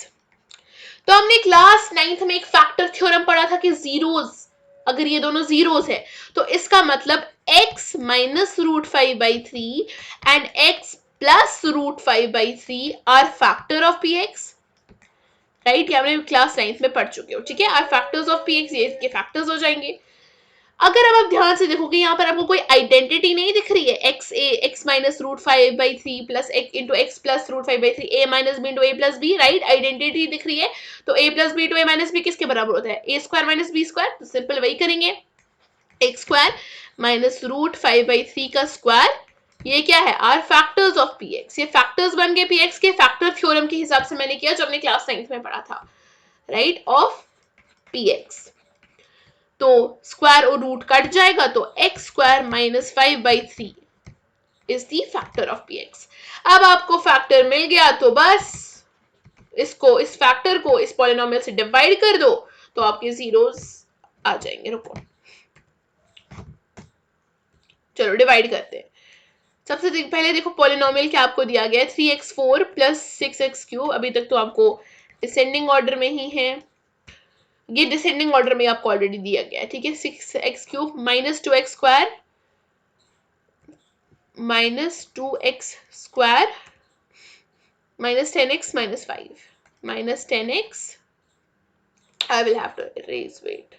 [SPEAKER 1] तो हमने क्लास 9th में एक फैक्टर थ्योरम पढ़ा था कि जीरोस, अगर ये दोनों जीरोस है तो इसका मतलब x minus root 5 by 3 and x plus root 5 by 3 are factor of px, right, ये हमने क्लास 9th में पढ़ चुके हो, ठीक है, आर फैक्टर्स ऑफ px, ये इसके फैक्टर्स हो जाएंगे। अगर अब आप ध्यान से देखोगे यहाँ पर आपको कोई आइडेंटिटी नहीं दिख रही है, X minus root 5 by 3 plus into x plus root 5 by 3, A minus B into A plus B, right, identity दिख रही है। तो A plus B into A minus B किसके बराबर होता है, A square minus B square, तो simple वही करेंगे, X square minus root 5 by 3 का स्क्वायर, ये क्या है, are factors of P X, ये फैक्टर्स बन गए पी एक्स के, फैक्टर थ्योरम के हिसाब से मैंने किया जो हमने क्लास 9th में पढ़ा था, राइट, ऑफ पी एक्स। तो स्क्वायर और रूट कट जाएगा, तो X square minus 5 by 3 is the factor of P x. अब आपको फैक्टर मिल गया तो बस इसको, इस फैक्टर को इस पॉलिनोमियल से डिवाइड कर दो तो आपके जीरोस आ जाएंगे। रुको, चलो डिवाइड करते हैं। सबसे पहले देखो पॉलिनोमियल क्या आपको दिया गया है, 3x4 प्लस 6x3, अभी तक तो आपको डिसेंडिंग ऑर्डर में ही है। ये डिसेंडिंग ऑर्डर में आपको ऑलरेडी दिया गया है, ठीक है। 6x³ minus 2x² minus 2x² minus 10x minus 5 minus 10x. I will have to erase, wait.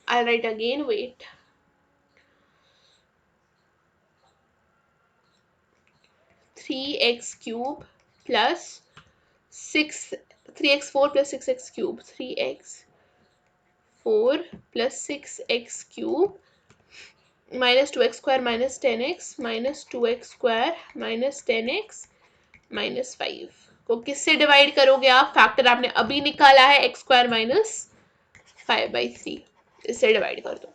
[SPEAKER 1] I'll write again, wait. 3x³ plus 3x4 plus 6x³ 3x4 plus 6x³ minus 2x² minus 10x minus 2x² minus 10x minus 5 को किससे divide करोगे आप? Factor आपने अभी निकाला है x² minus 5/3, इससे divide कर दो।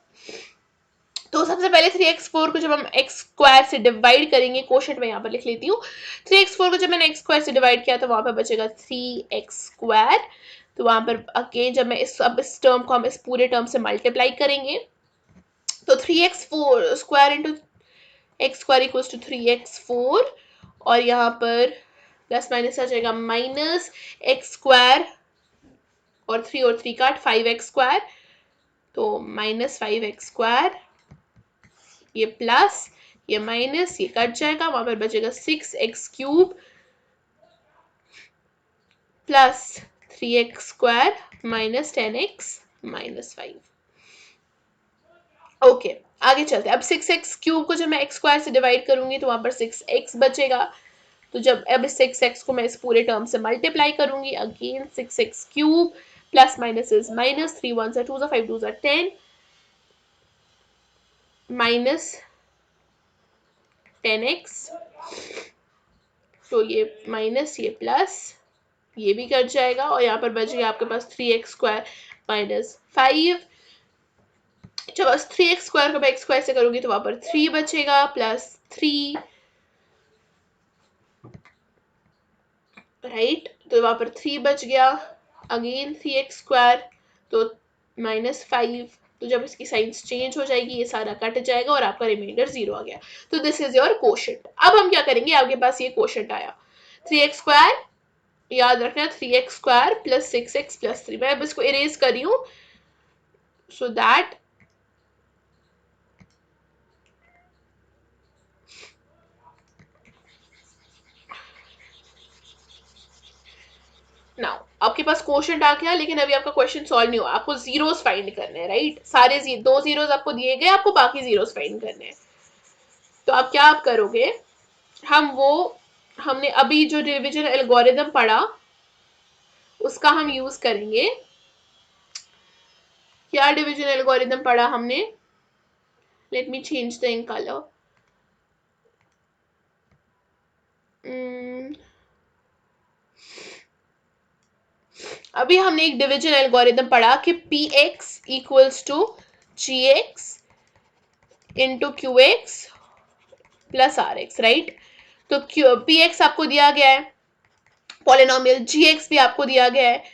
[SPEAKER 1] तो सबसे पहले 3x4 को जब हम x² से डिवाइड करेंगे, क्वोशंट में यहाँ पर लिख लेती हूँ, 3x4 को जब मैंने x² से डिवाइड किया तो वहां पर बचेगा 3x²। तो वहां पर अगेन जब मैं इस टर्म को हम इस पूरे टर्म से मल्टीप्लाई करेंगे तो 3x² into x² equals to 3x4 और यहाँ पर प्लस माइनस आ जाएगा माइनस x² और 3 काट 5x², तो माइनस 5x², ये प्लस ये माइनस ये कट जाएगा, वहां पर बचेगा 6x³ plus 3x² minus 10x minus 5। Okay, आगे चलते हैं। अब 6x³ को जब मैं x² से डिवाइड करूंगी तो वहां पर 6x बचेगा। तो जब अब इस 6x को मैं इस पूरे टर्म से मल्टीप्लाई करूंगी, again 6x³ plus minus is minus, 3 1 2 5 2 10 minus 10x, तो ये माइनस ये प्लस ये भी कट जाएगा और यहाँ पर बचेगा आपके पास 3x² माइनस 5। जब 3x² को मैं x² से करूंगी तो वहां पर 3 बचेगा प्लस 3, राइट, तो वहां पर 3 बच गया, अगेन 3x² तो माइनस 5। तो जब इसकी साइंस चेंज हो जाएगी ये सारा कट जाएगा और आपका रिमाइंडर 0 आ गया। तो दिस इज योर क्वोशंट। अब हम क्या करेंगे, आपके पास ये क्वोशंट आया 3x², याद रखना 3x² प्लस 6x प्लस 3। मैं अब इसको इरेज कर रही हूँ सो दैट नाउ आपके पास क्वोशंट आ गया, लेकिन अभी आपका क्वेश्चन सॉल्व नहीं हुआ, आपको जीरोस फाइंड करने हैं, राइट। सारे 2 जीरोस आपको दिए गए, आपको बाकी जीरोस फाइंड करने हैं। तो आप क्या आप करोगे, हमने अभी जो डिवीजन एल्गोरिथम पढ़ा उसका हम यूज करेंगे। क्या डिवीजन एल्गोरिथम पढ़ा हमने? Let me change the in colour. अभी हमने एक डिवीजन एल्गोरिथम पढ़ा कि px equals to gx into qx plus rx, right. तो px आपको दिया गया है पॉलिनोमियल, gx भी आपको दिया गया है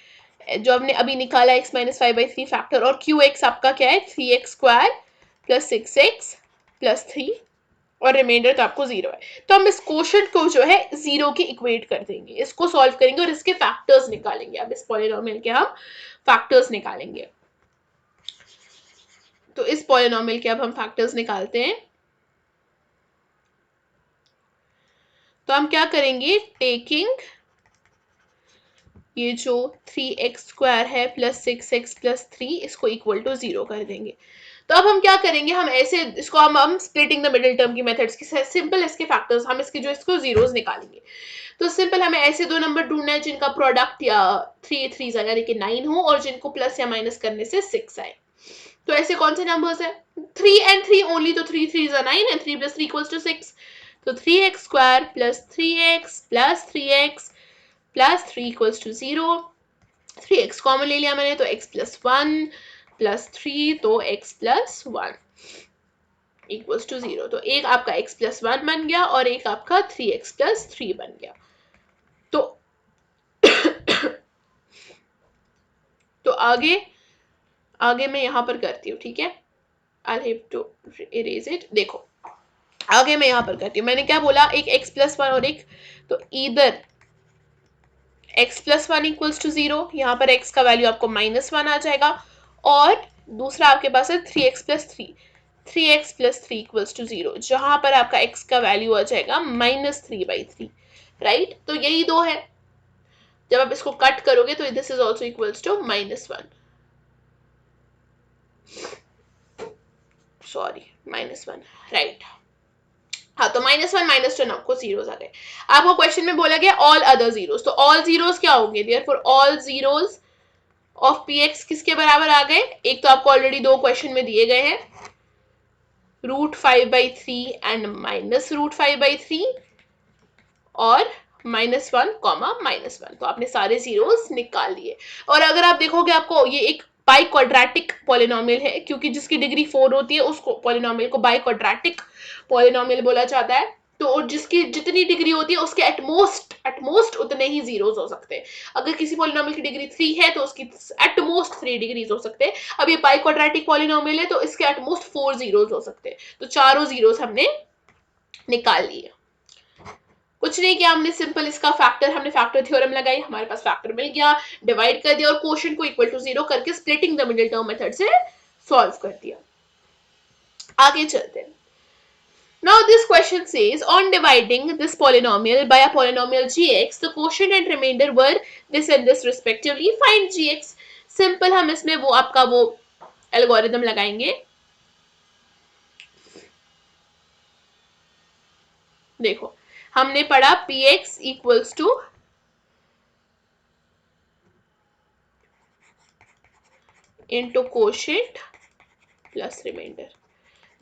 [SPEAKER 1] जो हमने अभी निकाला x माइनस 5/3 फैक्टर, और qx आपका क्या है 3x² प्लस 6x प्लस 3 और रिमाइंडर तो आपको 0 है। तो हम इस क्वोशंट को जो है 0 के इक्वेट कर देंगे, इसको सॉल्व करेंगे और इसके फैक्टर्स निकालेंगे। अब इस पॉलिनोमियल के हम फैक्टर्स निकालेंगे। तो इस पॉलिनोमियल के अब हम फैक्टर्स निकालते हैं। तो हम क्या करेंगे, टेकिंग ये जो 3x² है प्लस 6x प्लस 3 इसको इक्वल टू 0 कर देंगे। तो अब हम क्या करेंगे, हम ऐसे इसको हम स्प्लिटिंग द मिडिल टर्म की मेथड्स की सिंपल इसके फैक्टर्स हम इसको जीरोस निकालेंगे। तो सिंपल हमें ऐसे दो नंबर ढूंढना है जिनका प्रोडक्ट या 3 3 यानी कि 9 हो और जिनको प्लस या माइनस करने से 6 आए। तो ऐसे कौन से नंबर्स है, 3 and 3 ओनली, तो 3 3 9 and 3 plus 3 equals to 6। तो 3x² plus 3x plus 3x plus 3 equals to 0। 3x common ले लिया मैंने तो x plus 1 plus 3 तो x plus 1 equals to 0। तो एक आपका x plus 1 बन गया और एक आपका 3x plus 3 बन गया। तो तो आगे मैं यहां पर करती हूँ, ठीक है। I'll have to erase it। देखो आगे मैं यहाँ पर करती हूँ, मैंने क्या बोला, एक x प्लस वन और एक, तो इधर x plus one equals to 0, यहाँ पर x का वैल्यू आपको -1 आ जाएगा, और दूसरा आपके पास है 3x plus three, 3x plus three equals to 0, जहां पर आपका x का वैल्यू आ जाएगा -3/3, राइट। तो यही दो है, जब आप इसको कट करोगे तो this is also equals to -1, sorry -1, right. हाँ, तो -1 -2 आपको जीरोस आ गए। आपको क्वेश्चन में बोला गया ऑल अदर जीरोस, तो ऑल जीरोस क्या होंगे, therefore all zeros of px किसके बराबर आ गए, एक तो आपको ऑलरेडी दो क्वेश्चन में दिए गए हैं, √5/3 एंड -√5/3 और -1, -1, तो आपने सारे जीरोस निकाल लिए। और अगर आप देखोगे आपको ये एक बाई क्वाड्रेटिक पॉलिनोमियल है, क्योंकि जिसकी डिग्री 4 होती है उसको पॉलिनोमियल को बाई क्वाड्रेटिक पॉलिनोमियल बोला जाता है। तो और जिसकी जितनी डिग्री होती है उसके एटमोस्ट उतने ही जीरोस हो सकते हैं। अगर किसी पॉलिनोमियल की डिग्री 3 है तो उसकी एटमोस्ट 3 डिग्रीज हो सकते हैं। अब ये बाई क्वाड्रेटिक पॉलिनोमियल है तो इसके एटमोस्ट 4 जीरोस हो सकते हैं। तो चारों जीरोस हमने निकाल लिए। कुछ नहीं किया हमने, सिंपल इसका फैक्टर, हमने फैक्टर थ्योरम लगाई, हमारे पास फैक्टर मिल गया, डिवाइड कर दिया और क्वोशिएंट को इक्वल टू 0 करके splitting the middle term method से सॉल्व कर दिया। आगे चलते हैं। Now this question says on dividing this polynomial by a polynomial gx, the quotient and remainder were this and this respectively. Find gx. Simple, हम इसमें वो आपका वो एल्गोरिथम लगाएंगे। देखो हमने पढ़ा px equals to into quotient plus remainder,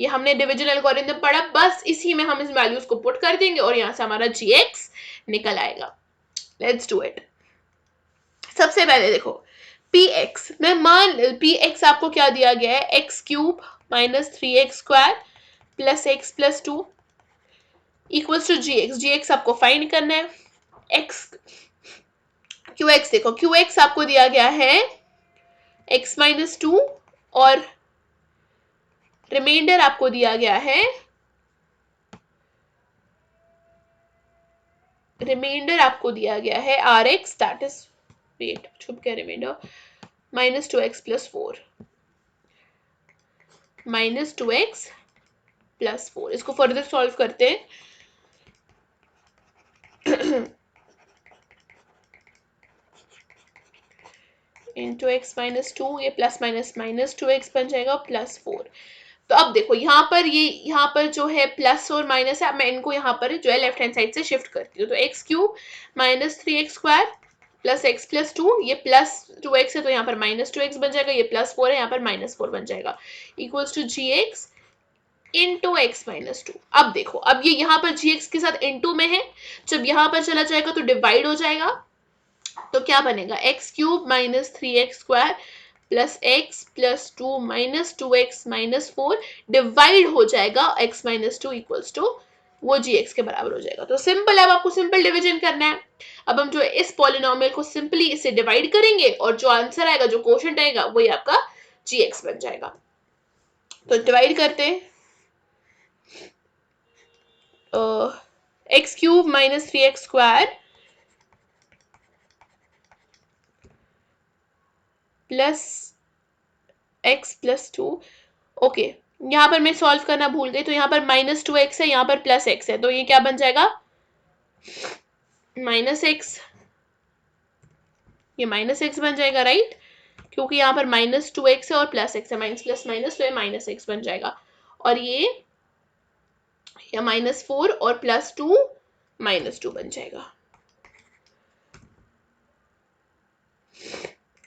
[SPEAKER 1] ये हमने डिविजन एल्गोरिथम पढ़ा, बस इसी में हम इस वैल्यूज को पुट कर देंगे और यहां से हमारा gx निकल आएगा। Let's do it. सबसे पहले देखो px में मान, px आपको क्या दिया गया है, x³ minus 3x² plus x plus 2 equals to gx, gx आपको फाइंड करना है। x qx देखो, qx आपको दिया गया है x माइनस 2 और रिमाइंडर आपको दिया गया है, रिमाइंडर आपको दिया गया है rx, दैट इज वेट छुप गया reminder, -2x plus 4, -2x plus 4। इसको फर्दर सॉल्व करते हैं। इंटू एक्स माइनस 2, ये प्लस माइनस -2x बन जाएगा प्लस 4। तो अब देखो यहाँ पर, ये यहाँ पर जो है प्लस और माइनस है, मैं इनको यहाँ पर जो है लेफ्ट हैंड साइड से शिफ्ट करती हूँ। तो x³ minus 3x² plus x plus 2, ये प्लस 2x है तो यहाँ पर -2x बन जाएगा, ये प्लस 4 है यहाँ पर -4 बन जाएगा, equals to gx into X minus 2। अब देखो, अब ये यहाँ पर gx के साथ इंटू में है, जब यहाँ पर चला जाएगा तो डिवाइड हो जाएगा, तो क्या बनेगा, x³ minus 3x² plus x plus 2 minus 2x minus 4 divide हो जाएगा x माइनस 2 इक्वल्स टू वो gx के बराबर हो जाएगा। तो सिंपल, अब आपको सिंपल डिवीजन करना है। अब हम जो है इस पॉलिनोमियल को सिंपली इसे डिवाइड करेंगे और जो आंसर आएगा, जो क्वोशिएंट आएगा, वही आपका gx बन जाएगा। तो डिवाइड करते हैं, x³ minus 3x² plus x plus 2, okay, यहाँ पर मैं सॉल्व करना भूल गई, तो यहाँ पर -2x है, यहाँ पर प्लस x है, तो ये क्या बन जाएगा, -x, ये -x बन जाएगा, राइट, क्योंकि यहाँ पर -2x है और प्लस x है, माइनस प्लस माइनस, तो ये -x बन जाएगा, और ये -4 और प्लस 2 -2 बन जाएगा,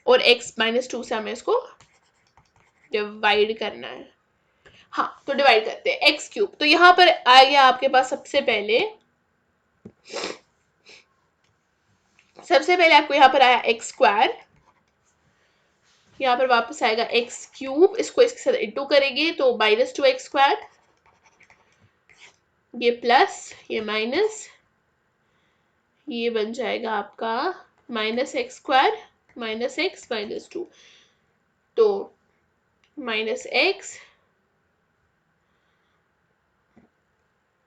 [SPEAKER 1] और x -2 से हमें इसको डिवाइड करना है। हाँ, तो डिवाइड करते हैं x³, तो यहाँ पर आ गया आपके पास सबसे पहले आपको यहाँ पर आया x², यहाँ पर वापस आएगा x³, इसको इसके साथ इंटू करेंगे तो -2x², ये प्लस, ये माइनस, ये बन जाएगा आपका -x² माइनस x माइनस 2, तो -x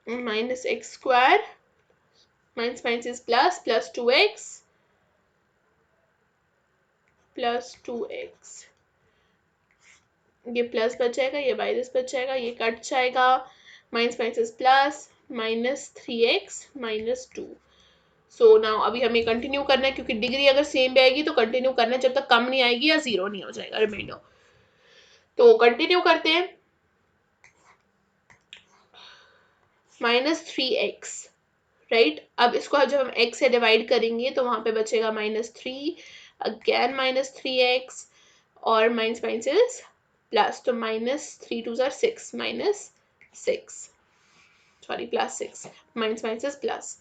[SPEAKER 1] minus x square minus minus is plus, plus 2x plus 2x, ये प्लस बच जाएगा, ये माइनस बच जाएगा, ये कट जाएगा, minus minus is plus, minus 3x minus 2। So now अभी हमें कंटिन्यू करना है, क्योंकि डिग्री अगर सेम भी आएगी तो कंटिन्यू करना है जब तक कम नहीं आएगी या जीरो नहीं हो जाएगा रिमाइंडर। तो कंटिन्यू करते हैं। -3x, right. अब इसको जब हम x से डिवाइड करेंगे तो वहां पे बचेगा -3, अगेन -3x, और माइनस माइनस इज प्लस, तो -3 2 6, -6, sorry plus 6, minus minus is plus,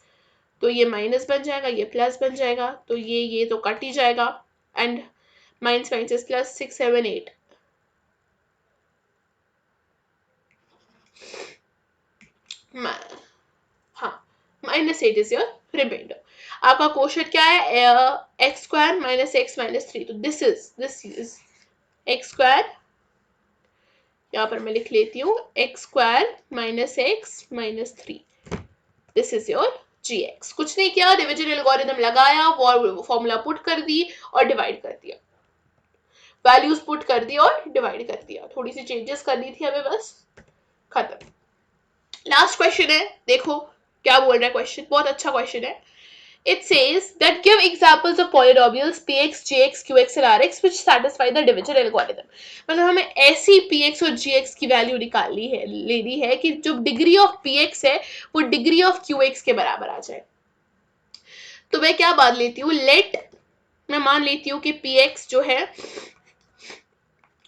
[SPEAKER 1] तो ये माइनस बन जाएगा, ये प्लस बन जाएगा, तो ये तो कट ही जाएगा, and minus minus is plus, 6 7 8, हाँ, -8 इज योर रिमाइंडर। आपका क्वेश्चन क्या है? X square minus x minus 3, तो दिस इज एक्स स्क्वायर, यहाँ पर मैं लिख लेती हूँ x square minus x minus 3, this is your gx। कुछ नहीं किया, डिविजन एल्गोरिथम लगाया, फॉर्मूला पुट कर दी और डिवाइड कर दिया, वैल्यूज पुट कर दी और डिवाइड कर दिया, थोड़ी सी चेंजेस करनी थी हमें बस, खत्म। लास्ट क्वेश्चन है, देखो क्या बोल रहा है क्वेश्चन, बहुत अच्छा क्वेश्चन है। It says that give examples of polynomials px, gx, qx and rx which satisfy the division algorithm। मतलब हमें ऐसी px और gx की वैल्यू लेनी है कि जो डिग्री ऑफ px है वो डिग्री ऑफ qx के बराबर आ जाए। तो मैं क्या मान लेती हूँ, मैं मान लेती हूँ कि px जो है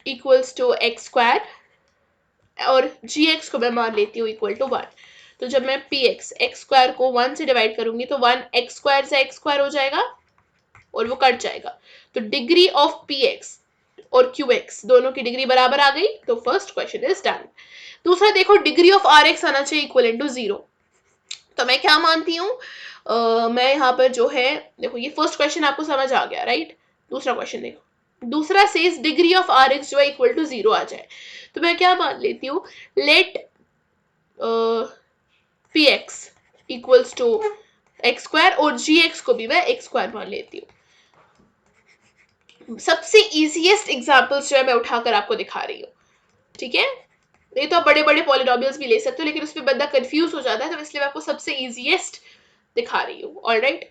[SPEAKER 1] इक्वल्स टू एक्स स्क्वायर, और gx को मैं मान लेती हूँ इक्वल टू 1। तो जब मैं px एक्स स्क्वायर को 1 से डिवाइड करूंगी तो 1 एक्स स्क्वायर से एक्स स्क्वायर हो जाएगा और वो कट जाएगा, तो डिग्री ऑफ px और qx दोनों की डिग्री बराबर आ गई, तो फर्स्ट क्वेश्चन इज डन। दूसरा देखो, डिग्री ऑफ rx आना चाहिए इक्वल टू 0, तो मैं क्या मानती हूँ, मैं यहाँ पर जो है, देखो ये फर्स्ट क्वेश्चन आपको समझ आ गया, राइट। दूसरा क्वेश्चन देखो, दूसरा सेज डिग्री ऑफ rx जो है इक्वल टू 0 आ जाए, तो मैं क्या मान लेती हूँ, let px equals to X square और gx को भी मैं एक्स स्क्वायर मान लेती हूँ। सबसे इजीएस्ट एग्जांपल्स जो है मैं उठाकर आपको दिखा रही हूँ, ठीक है। ये तो आप बड़े बड़े पॉलिनोमियल्स भी ले सकते हो, लेकिन उसमें बंदा कंफ्यूज हो जाता है, तो इसलिए मैं आपको सबसे इजीएस्ट दिखा रही हूँ। ऑलराइट,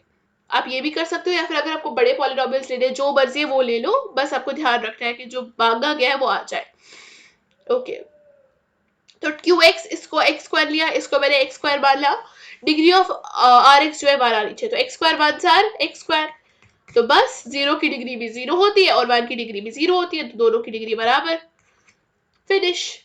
[SPEAKER 1] आप ये भी कर सकते हो, या फिर अगर आपको बड़े पॉलिनोमियल्स लेने जो मर्जी है वो ले लो, बस आपको ध्यान रखना है कि जो मांगा गया है वो आ जाए। ओके, तो qx, इसको एक्स स्क्वायर लिया, इसको मैंने एक्स स्क्वायर मान लिया, डिग्री ऑफ rx जो है 1 आनी चाहिए, तो X square 1 are X square, तो बस 0 की डिग्री भी 0 होती है और 1 की डिग्री भी 0 होती है, तो दोनों की डिग्री बराबर, finish.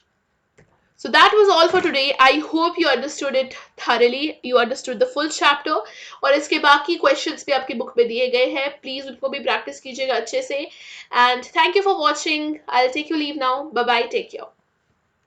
[SPEAKER 1] So that was all for today. I hope you understood it thoroughly. You understood the full chapter. और इसके बाकी questions भी आपकी बुक में दिए गए हैं, प्लीज उनको भी प्रैक्टिस कीजिएगा अच्छे से। And thank you for watching. I'll take you leave now. Bye bye. Take care.